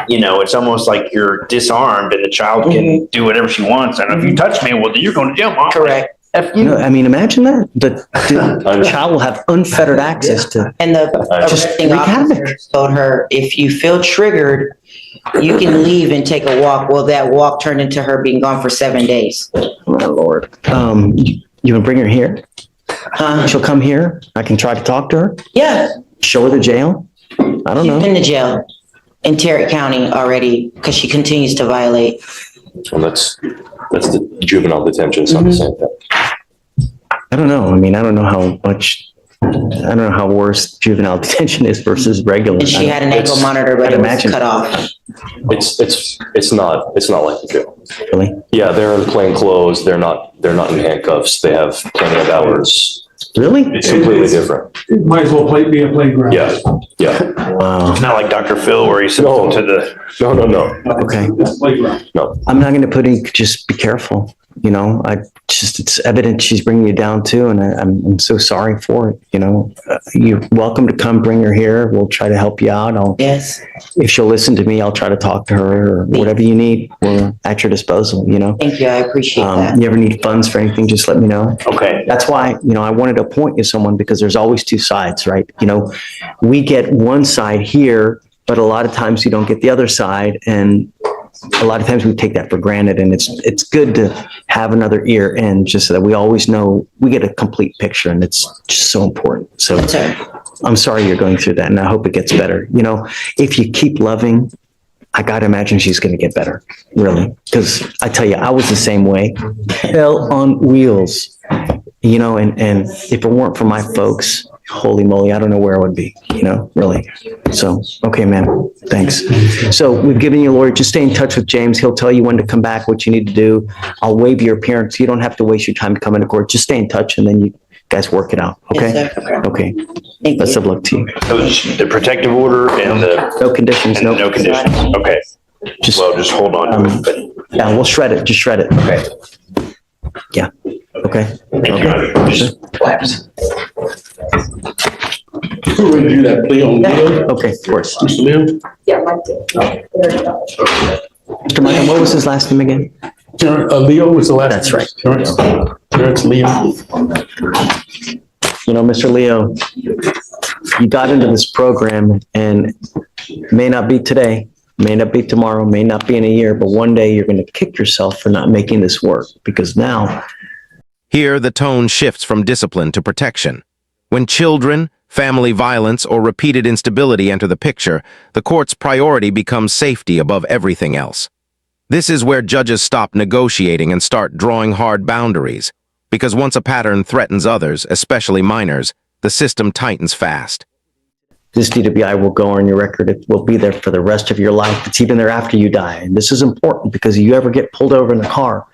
[SPEAKER 16] it's almost like you're disarmed and the child can do whatever she wants. And if you touch me, well, you're going to jail, Mom.
[SPEAKER 13] Correct.
[SPEAKER 2] I mean, imagine that. The child will have unfettered access to.
[SPEAKER 13] And the arresting officer told her, if you feel triggered, you can leave and take a walk. Well, that walk turned into her being gone for 7 days.
[SPEAKER 2] Oh, my Lord. You can bring her here? She'll come here. I can try to talk to her.
[SPEAKER 13] Yeah.
[SPEAKER 2] Show her the jail. I don't know.
[SPEAKER 13] She's in the jail in Tarrant County already because she continues to violate.
[SPEAKER 10] Well, that's the juvenile detention. It's not the same thing.
[SPEAKER 2] I don't know. I mean, I don't know how worse juvenile detention is versus regular.
[SPEAKER 13] And she had an ankle monitor, but it was cut off.
[SPEAKER 10] It's not like the jail.
[SPEAKER 2] Really?
[SPEAKER 10] Yeah, they're in plain clothes. They're not in handcuffs. They have plenty of hours.
[SPEAKER 2] Really?
[SPEAKER 10] It's completely different.
[SPEAKER 8] It might as well be a playground.
[SPEAKER 10] Yeah.
[SPEAKER 2] Wow.
[SPEAKER 16] It's not like Dr. Phil where he sent them to the.
[SPEAKER 10] No.
[SPEAKER 2] Okay.
[SPEAKER 8] Playground.
[SPEAKER 10] No.
[SPEAKER 2] I'm not going to put any, just be careful. It's evident she's bringing you down too. And I'm so sorry for it. You're welcome to come bring her here. We'll try to help you out.
[SPEAKER 13] Yes.
[SPEAKER 2] If she'll listen to me, I'll try to talk to her or whatever you need. We're at your disposal,
[SPEAKER 13] Thank you. I appreciate that.
[SPEAKER 2] You ever need funds for anything, just let me know.
[SPEAKER 16] Okay.
[SPEAKER 2] That's why, I wanted to appoint you someone because there's always two sides, right? We get one side here, but a lot of times you don't get the other side. And a lot of times we take that for granted, and it's good to have another ear in just so that we always know we get a complete picture, and it's just so important. So I'm sorry you're going through that, and I hope it gets better. If you keep loving, I got to imagine she's going to get better, really. Because I tell you, I was the same way. Hell on wheels, and if it weren't for my folks, holy moly, I don't know where I would be, really. So, okay, man, thanks. So we've given you a lawyer. Just stay in touch with James. He'll tell you when to come back, what you need to do. I'll waive your appearance. You don't have to waste your time to come into court. Just stay in touch, and then you guys work it out, okay?
[SPEAKER 13] Yes, sir.
[SPEAKER 2] Okay.
[SPEAKER 13] Thank
[SPEAKER 2] Best
[SPEAKER 13] you.
[SPEAKER 2] of luck to you.
[SPEAKER 16] So the protective order and
[SPEAKER 2] No conditions,
[SPEAKER 16] and
[SPEAKER 2] no.
[SPEAKER 16] no conditions. Okay.
[SPEAKER 2] Just,
[SPEAKER 16] Just hold on to it. But
[SPEAKER 2] yeah, we'll shred it. Just shred it.
[SPEAKER 16] okay.
[SPEAKER 2] Yeah. Okay.
[SPEAKER 16] Thank you. Just collapse.
[SPEAKER 14] Who would do that plea on Leo?
[SPEAKER 2] Okay, of course.
[SPEAKER 14] Mr. Leo?
[SPEAKER 7] Yeah, Mike did.
[SPEAKER 2] Mr. Michael, what was his last name again?
[SPEAKER 14] Leo was the last.
[SPEAKER 2] That's right.
[SPEAKER 14] Terrence Leo.
[SPEAKER 2] Mr. Leo, you got into this program, and may not be today, may not be tomorrow, may not be in a year, but one day you're going to kick yourself for not making this work, because now.
[SPEAKER 1] Here, the tone shifts from discipline to protection. When children, family violence, or repeated instability enter the picture, the court's priority becomes safety above everything else. This is where judges stop negotiating and start drawing hard boundaries, because once a pattern threatens others, especially minors, the system tightens fast.
[SPEAKER 2] This DWI will go on your record. It will be there for the rest of your life. It's even there after you die. And this is important because if you ever get pulled over in a car,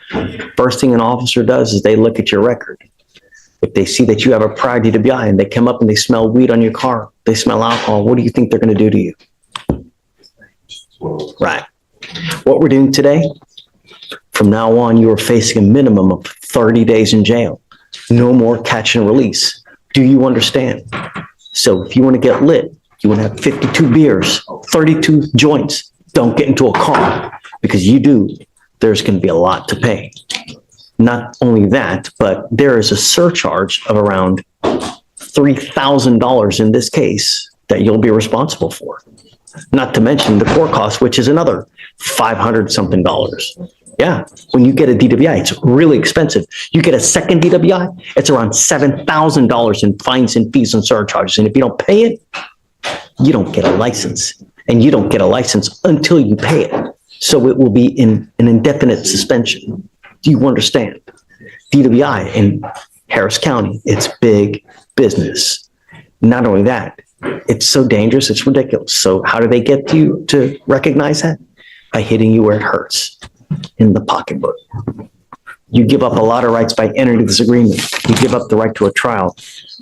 [SPEAKER 2] first thing an officer does is they look at your record. If they see that you have a prior DWI and they come up and they smell weed on your car, they smell alcohol, what do you think they're going to do to you? Right. What we're doing today, from now on, you are facing a minimum of 30 days in jail. No more catch and release. Do you understand? So if you want to get lit, you want to have 52 beers, 32 joints, don't get into a car, because you do, there's going to be a lot to pay. Not only that, but there is a surcharge of around $3,000 in this case that you'll be responsible for. Not to mention the court cost, which is another $500 something. Yeah, when you get a DWI, it's really expensive. You get a second DWI, it's around $7,000 in fines and fees and surcharges. And if you don't pay it, you don't get a license. And you don't get a license until you pay it. So it will be in an indefinite suspension. Do you understand? DWI in Harris County, it's big business. Not only that, it's so dangerous, it's ridiculous. So how do they get you to recognize that? By hitting you where it hurts, in the pocketbook. You give up a lot of rights by entering this agreement. You give up the right to a trial,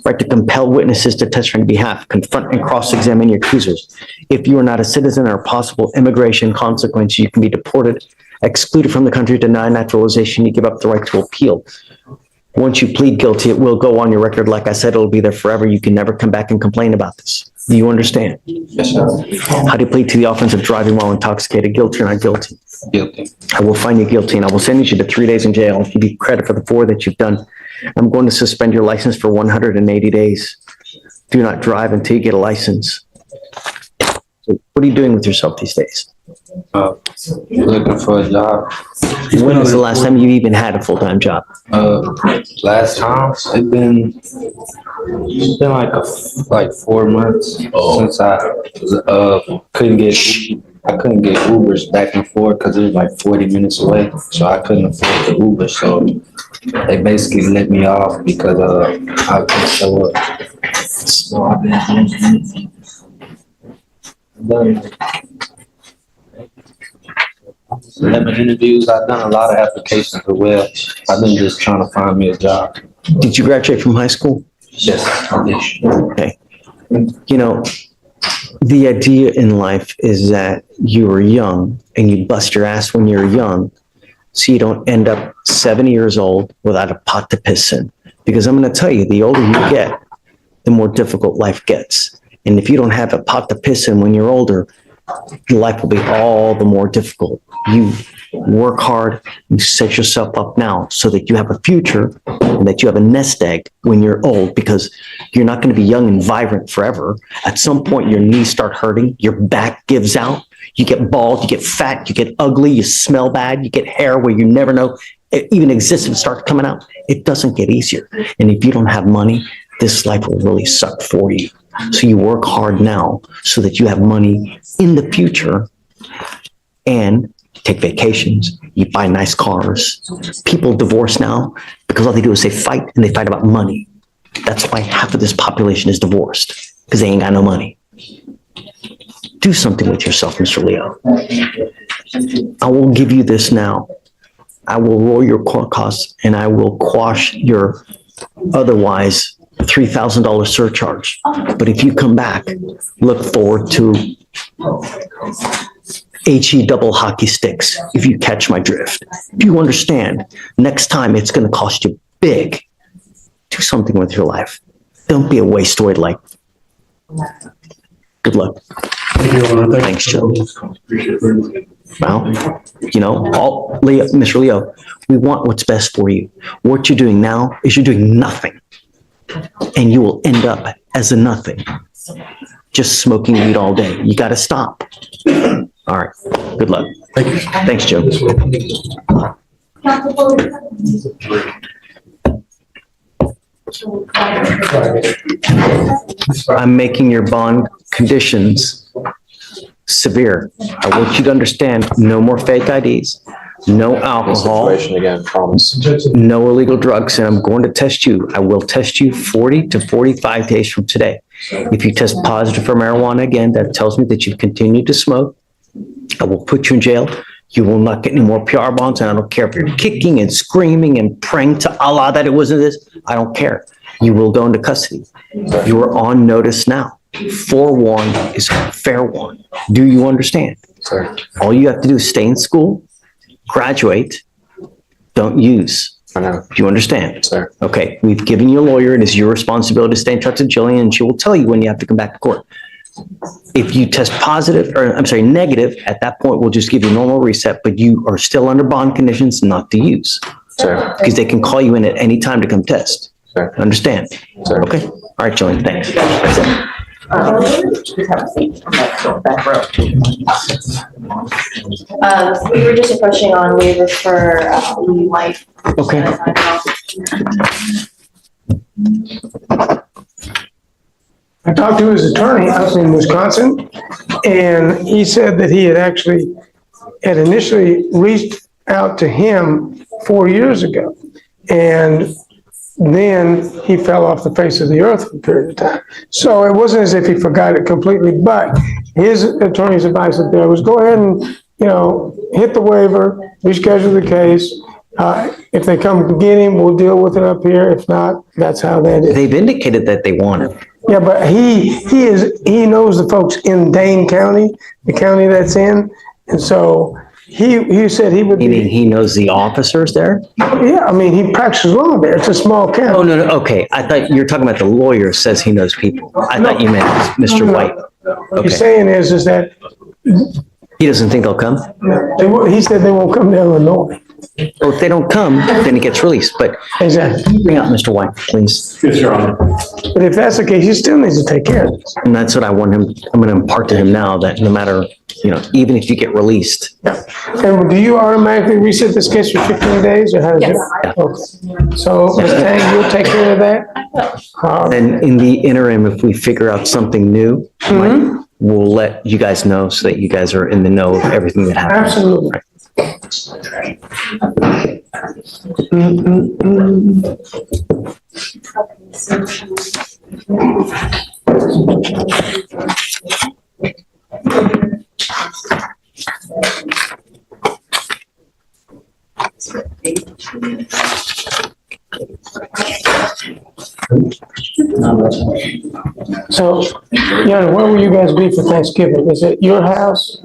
[SPEAKER 2] right to compel witnesses to testify on your behalf, confront and cross-examine your accusers. If you are not a citizen or possible immigration consequence, you can be deported, excluded from the country, denied naturalization. You give up the right to appeal. Once you plead guilty, it will go on your record. Like I said, it'll be there forever. You can never come back and complain about this. Do you understand?
[SPEAKER 15] Yes, sir.
[SPEAKER 2] How do you plead to the offense of driving while intoxicated? Guilty or not guilty?
[SPEAKER 15] Guilty.
[SPEAKER 2] I will find you guilty and I will send you to 3 days in jail. I'll give you credit for the 4 that you've done. I'm going to suspend your license for 180 days. Do not drive until you get a license. So what are you doing with yourself these days?
[SPEAKER 15] Looking for a job.
[SPEAKER 2] When was the last time you even had a full-time job?
[SPEAKER 15] Last time it's been like 4 months since I couldn't get Ubers back and forth because it was like 40 minutes away, so I couldn't afford the Uber. So they basically let me off because I couldn't show up. So I've been 11 interviews. I've done a lot of applications as well. I've been just trying to find me a job.
[SPEAKER 2] Did you graduate from high school?
[SPEAKER 15] Yes, I did.
[SPEAKER 2] Okay. You know, the idea in life is that you were young and you bust your ass when you're young so you don't end up 70 years old without a pot to piss in. Because I'm going to tell you, the older you get, the more difficult life gets. And if you don't have a pot to piss in when you're older, life will be all the more difficult. You work hard, you set yourself up now so that you have a future and that you have a nest egg when you're old, because you're not going to be young and vibrant forever. At some point, your knees start hurting, your back gives out, you get bald, you get fat, you get ugly, you smell bad, you get hair where you never know it even exists and starts coming out. It doesn't get easier. And if you don't have money, this life will really suck for you. So you work hard now so that you have money in the future and take vacations. You buy nice cars. People divorce now because all they do is they fight and they fight about money. That's why half of this population is divorced, because they ain't got no money. Do something with yourself, Mr. Leo. I will give you this now. I will roll your court costs and I will quash your otherwise $3,000 surcharge. But if you come back, look forward to HE double hockey sticks, if you catch my drift. If you understand, next time it's going to cost you big. Do something with your life. Don't be a wasteoid like. Good luck.
[SPEAKER 14] Thank you, Your Honor.
[SPEAKER 2] Thanks, Joe.
[SPEAKER 14] Appreciate it very much.
[SPEAKER 2] Well, you know, Leo, Mr. Leo, we want what's best for you. What you're doing now is you're doing nothing. And you will end up as a nothing. Just smoking weed all day. You got to stop. All right. Good luck.
[SPEAKER 14] Thank you.
[SPEAKER 2] Thanks, Joe. I'm making your bond conditions severe. I want you to understand, no more fake IDs, no alcohol,
[SPEAKER 6] Situation again, promise.
[SPEAKER 2] no illegal drugs, and I'm going to test you. I will test you 40 to 45 days from today. If you test positive for marijuana again, that tells me that you've continued to smoke. I will put you in jail. You will not get any more PR bonds, and I don't care if you're kicking and screaming and praying to Allah that it wasn't this. I don't care. You will go into custody. You are on notice now. Forewarned is fair warned. Do you understand?
[SPEAKER 6] Sir.
[SPEAKER 2] All you have to do is stay in school, graduate, don't use.
[SPEAKER 6] I know.
[SPEAKER 2] Do you understand?
[SPEAKER 6] Sir.
[SPEAKER 2] Okay, we've given you a lawyer. It is your responsibility to stay in touch with Jillian, and she will tell you when you have to come back to court. If you test positive, or I'm sorry, negative, at that point, we'll just give you a normal reset, but you are still under bond conditions not to use.
[SPEAKER 6] Sir.
[SPEAKER 2] Because they can call you in at any time to come test.
[SPEAKER 6] Sir.
[SPEAKER 2] Understand?
[SPEAKER 6] Sir.
[SPEAKER 2] Okay. All right, Jillian, thanks. That's it.
[SPEAKER 4] We were just approaching on waiver for, life.
[SPEAKER 2] Okay.
[SPEAKER 8] I talked to his attorney up in Wisconsin, and he said that he had initially reached out to him 4 years ago. And then he fell off the face of the earth for a period of time. So it wasn't as if he forgot it completely, but his attorney's advice up there was go ahead and, hit the waiver, reschedule the case. If they come to get him, we'll deal with it up here. If not, that's how that is.
[SPEAKER 2] They've indicated that they want him.
[SPEAKER 8] Yeah, but he knows the folks in Dane County, the county that's in. And so he said he would
[SPEAKER 2] Meaning
[SPEAKER 8] be,
[SPEAKER 2] he knows the officers there?
[SPEAKER 8] yeah, I mean, he practices law there. It's a small
[SPEAKER 2] Oh,
[SPEAKER 8] county.
[SPEAKER 2] no, okay. I thought you were talking about the lawyer says he knows people. I thought you meant Mr. White.
[SPEAKER 8] What he's saying is that
[SPEAKER 2] He doesn't think they'll come?
[SPEAKER 8] he said they won't come to Illinois.
[SPEAKER 2] Well, if they don't come, then it gets released, but
[SPEAKER 8] Exactly.
[SPEAKER 2] bring out Mr. White, please.
[SPEAKER 8] Yes, Your Honor. But if that's the case, he still needs to take care of this.
[SPEAKER 2] And that's what I want him, I'm gonna impart to him now, that no matter, even if you get released,
[SPEAKER 8] And do you automatically reset this case for 15 days, or how does it?
[SPEAKER 2] Yes.
[SPEAKER 8] Okay. So, Ms. Tang, you'll take care of that?
[SPEAKER 2] then in the interim, if we figure out something new, we'll let you guys know so that you guys are in the know of everything that happens.
[SPEAKER 8] Absolutely. So, Yana, where will you guys be for Thanksgiving? Is it your house?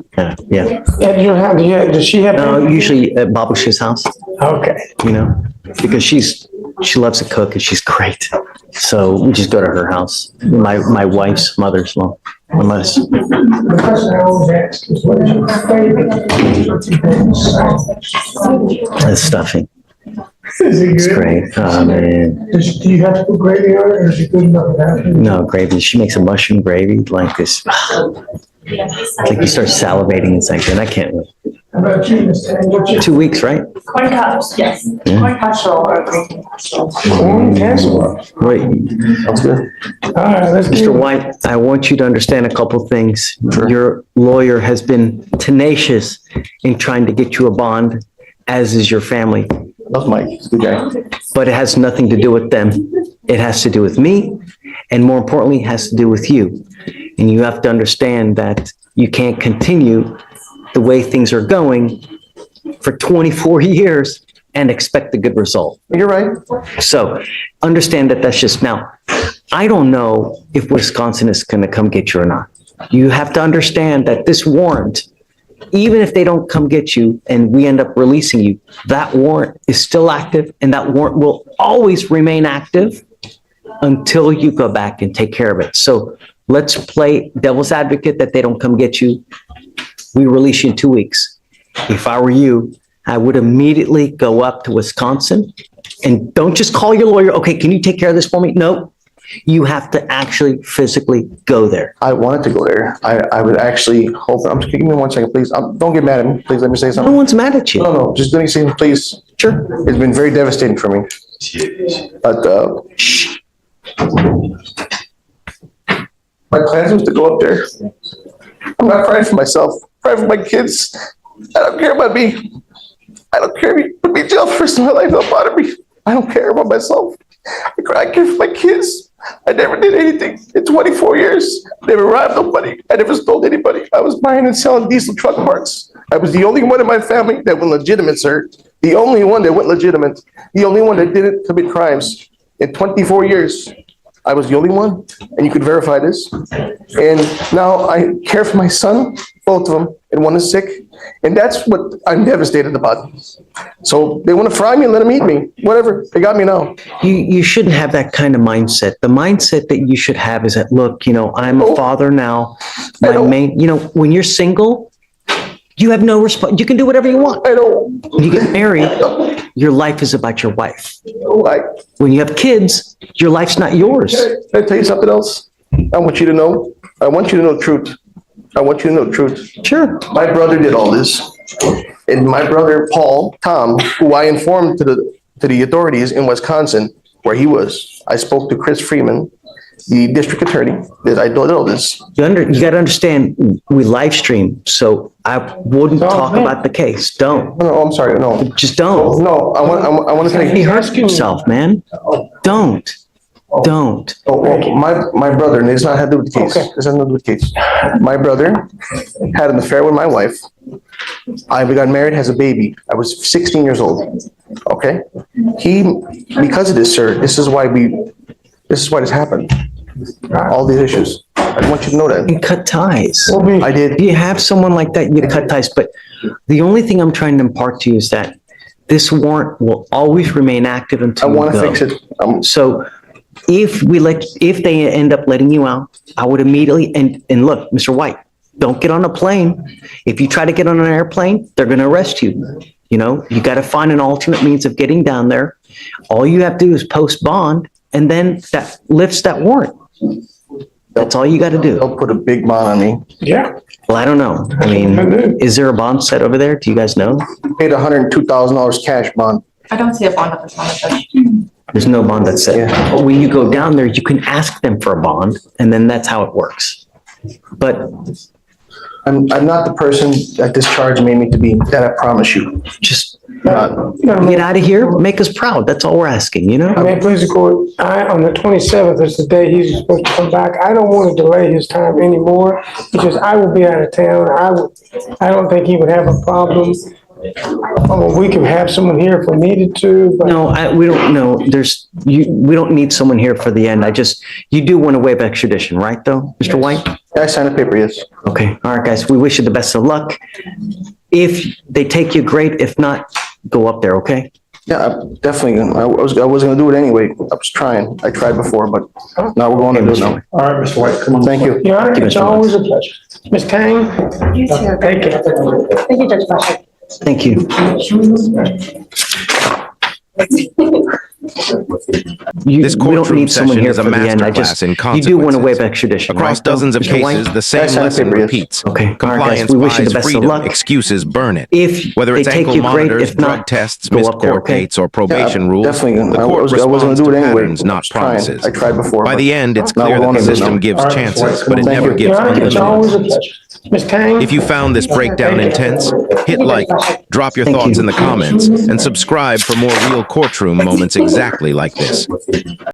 [SPEAKER 2] Yeah.
[SPEAKER 8] At your house? Does she have?
[SPEAKER 2] No, usually at Babash's house,
[SPEAKER 8] Okay.
[SPEAKER 2] because she loves to cook and she's great. So we just go to her house, my wife's mother-in-law, unless.
[SPEAKER 8] The question I always ask is what is your favorite?
[SPEAKER 2] The stuffing.
[SPEAKER 8] Is it
[SPEAKER 2] It's
[SPEAKER 8] good?
[SPEAKER 2] great. Oh, man.
[SPEAKER 8] Do you have to put gravy on it, or is it good enough without it?
[SPEAKER 2] No, gravy. She makes a mushroom gravy like this. It's like you start salivating inside, and I can't wait.
[SPEAKER 8] How about you, Ms. Tang? What's your
[SPEAKER 2] 2 weeks, right?
[SPEAKER 4] Corn cups, yes.
[SPEAKER 2] Yeah.
[SPEAKER 4] Corn casserole or green casserole.
[SPEAKER 8] corn casserole?
[SPEAKER 2] Wait,
[SPEAKER 8] Sounds good. All right, let's
[SPEAKER 2] Mr.
[SPEAKER 8] do it.
[SPEAKER 2] White, I want you to understand a couple things. Your lawyer has been tenacious in trying to get you a bond, as is your family.
[SPEAKER 6] Love Mike. He's a good guy.
[SPEAKER 2] But it has nothing to do with them. It has to do with me, and more importantly, it has to do with you. And you have to understand that you can't continue the way things are going for 24 years and expect a good result.
[SPEAKER 6] You're right.
[SPEAKER 2] So understand that that's just now. I don't know if Wisconsin is going to come get you or not. You have to understand that this warrant, even if they don't come get you and we end up releasing you, that warrant is still active, and that warrant will always remain active until you go back and take care of it. So let's play devil's advocate that they don't come get you. We release you in 2 weeks. If I were you, I would immediately go up to Wisconsin, and don't just call your lawyer. Okay, can you take care of this for me? No, you have to actually physically go there.
[SPEAKER 6] I wanted to go there. I would actually hope, give me 1 second, please. Don't get mad at me. Please let me say
[SPEAKER 2] No
[SPEAKER 6] something.
[SPEAKER 2] one's mad at you.
[SPEAKER 6] No, just let me say, please.
[SPEAKER 2] Sure.
[SPEAKER 6] It's been very devastating for me. But, my plan was to go up there. I'm not crying for myself. I'm crying for my kids. I don't care about me. I don't care if you put me in jail for the rest of my life. Don't bother me. I don't care about myself. I care for my kids. I never did anything in 24 years. I never robbed nobody. I never stole anybody. I was buying and selling diesel truck parts. I was the only one in my family that went legitimate, sir. The only one that went legitimate. The only one that didn't commit crimes in 24 years. I was the only one, and you could verify this. And now I care for my son, both of them, and one is sick. And that's what I'm devastated about. So they want to fry me and let them eat me. Whatever, they got me now.
[SPEAKER 2] You shouldn't have that kind of mindset. The mindset that you should have is that, look, I'm a father now. My main, when you're single, You have no response. You can do whatever you want.
[SPEAKER 6] I don't
[SPEAKER 2] When you get married, your life is about your wife.
[SPEAKER 6] like.
[SPEAKER 2] When you have kids, your life's not yours.
[SPEAKER 6] Can I tell you something else? I want you to know. I want you to know the truth. I want you to know the truth.
[SPEAKER 2] Sure.
[SPEAKER 6] My brother did all this. And my brother, Tom, who I informed to the authorities in Wisconsin where he was. I spoke to Chris Freeman, the district attorney, that I did all this.
[SPEAKER 2] You got to understand, we live stream, so I wouldn't talk about the case. Don't.
[SPEAKER 6] No, I'm sorry, no.
[SPEAKER 2] Just don't.
[SPEAKER 6] No, I want to tell
[SPEAKER 2] He
[SPEAKER 6] you.
[SPEAKER 2] hurts himself, man. Don't. Don't.
[SPEAKER 6] My brother, and it's not had to do with the case. This has nothing to do with the case. My brother had an affair with my wife. I got married, has a baby. I was 16 years old. Okay? Because of this, sir, this is why this happened. All these issues. I want you to know that.
[SPEAKER 2] And cut ties.
[SPEAKER 6] I did.
[SPEAKER 2] You have someone like that, you cut ties. But the only thing I'm trying to impart to you is that this warrant will always remain active until
[SPEAKER 6] I want to
[SPEAKER 2] you go.
[SPEAKER 6] fix it.
[SPEAKER 2] So if they end up letting you out, I would immediately, and look, Mr. White, don't get on a plane. If you try to get on an airplane, they're going to arrest you. You know, you got to find an alternate means of getting down there. All you have to do is post bond, and then that lifts that warrant. That's all you got to do.
[SPEAKER 6] They'll put a big bond on me.
[SPEAKER 8] Yeah.
[SPEAKER 2] Well, I don't know. I mean, is there a bond set over there? Do you guys know?
[SPEAKER 6] Paid $102,000 cash bond.
[SPEAKER 7] I don't see a bond at this moment, Judge.
[SPEAKER 2] There's no bond that's set. But when you go down there, you can ask them for a bond, and then that's how it works. But
[SPEAKER 6] I'm not the person that this charge made me to be, that I promise you.
[SPEAKER 2] just get out of here, make us proud. That's all we're asking, you know?
[SPEAKER 8] May it please the court, on the 27th is the day he's supposed to come back. I don't want to delay his time anymore because I will be out of town. I don't think he would have a problem. We could have someone here if we needed to, but.
[SPEAKER 2] No, we don't know. We don't need someone here for the end. You do want to waive extradition, right though, Mr. White?
[SPEAKER 6] Yeah, I signed a paper, yes.
[SPEAKER 2] Okay, all right, guys, we wish you the best of luck. If they take you, great. If not, go up there, okay?
[SPEAKER 6] Yeah, definitely. I was gonna do it anyway. I was trying. I tried before, but now we're going to do it now.
[SPEAKER 14] All right, Mr. White, come on.
[SPEAKER 6] Thank you.
[SPEAKER 8] Your Honor,
[SPEAKER 2] Thank you,
[SPEAKER 8] it's
[SPEAKER 2] Mr.
[SPEAKER 8] always a pleasure. Ms. Tang?
[SPEAKER 7] You too.
[SPEAKER 8] Thank you.
[SPEAKER 7] Thank you, Judge Bashir.
[SPEAKER 2] Thank you.
[SPEAKER 1] This
[SPEAKER 2] We don't
[SPEAKER 1] courtroom
[SPEAKER 2] need someone
[SPEAKER 1] session
[SPEAKER 2] here
[SPEAKER 1] is a
[SPEAKER 2] for the end.
[SPEAKER 1] masterclass in
[SPEAKER 2] You do want to waive
[SPEAKER 1] consequences.
[SPEAKER 2] extradition,
[SPEAKER 1] Across
[SPEAKER 2] right, though,
[SPEAKER 1] dozens of
[SPEAKER 2] Mr. White?
[SPEAKER 1] cases, the same
[SPEAKER 6] Yes, I
[SPEAKER 1] lesson
[SPEAKER 6] agree, yes.
[SPEAKER 1] repeats.
[SPEAKER 2] Okay, all right, guys,
[SPEAKER 1] Compliance
[SPEAKER 2] we wish you the
[SPEAKER 1] buys
[SPEAKER 2] best of
[SPEAKER 1] freedom,
[SPEAKER 2] luck.
[SPEAKER 1] excuses burn it.
[SPEAKER 2] If
[SPEAKER 1] Whether
[SPEAKER 2] they
[SPEAKER 1] it's
[SPEAKER 2] take
[SPEAKER 1] ankle
[SPEAKER 2] you, great.
[SPEAKER 1] monitors,
[SPEAKER 2] If not,
[SPEAKER 1] drug tests,
[SPEAKER 2] go
[SPEAKER 1] missed
[SPEAKER 2] up there,
[SPEAKER 1] court
[SPEAKER 2] okay?
[SPEAKER 1] dates, or probation rules,
[SPEAKER 6] Definitely.
[SPEAKER 1] the
[SPEAKER 6] I
[SPEAKER 1] court
[SPEAKER 6] was gonna
[SPEAKER 1] responds
[SPEAKER 6] do
[SPEAKER 1] to
[SPEAKER 6] it anyway.
[SPEAKER 1] patterns,
[SPEAKER 6] I
[SPEAKER 1] not
[SPEAKER 6] was trying.
[SPEAKER 1] promises.
[SPEAKER 6] I tried before.
[SPEAKER 1] By
[SPEAKER 6] but
[SPEAKER 1] the end, it's
[SPEAKER 6] now
[SPEAKER 1] clear
[SPEAKER 6] we're
[SPEAKER 1] that the
[SPEAKER 6] going to do it
[SPEAKER 1] system
[SPEAKER 6] now.
[SPEAKER 1] gives
[SPEAKER 14] All right,
[SPEAKER 1] chances,
[SPEAKER 14] Mr. White,
[SPEAKER 1] but it
[SPEAKER 14] come on.
[SPEAKER 1] never
[SPEAKER 6] Thank you.
[SPEAKER 1] gives
[SPEAKER 8] Your Honor, it's always a
[SPEAKER 1] unlimited.
[SPEAKER 8] pleasure. Ms. Tang?
[SPEAKER 1] If you found this breakdown intense, hit like, drop your
[SPEAKER 2] Thank
[SPEAKER 1] thoughts
[SPEAKER 2] you.
[SPEAKER 1] in the comments, and subscribe for more real courtroom moments exactly like this.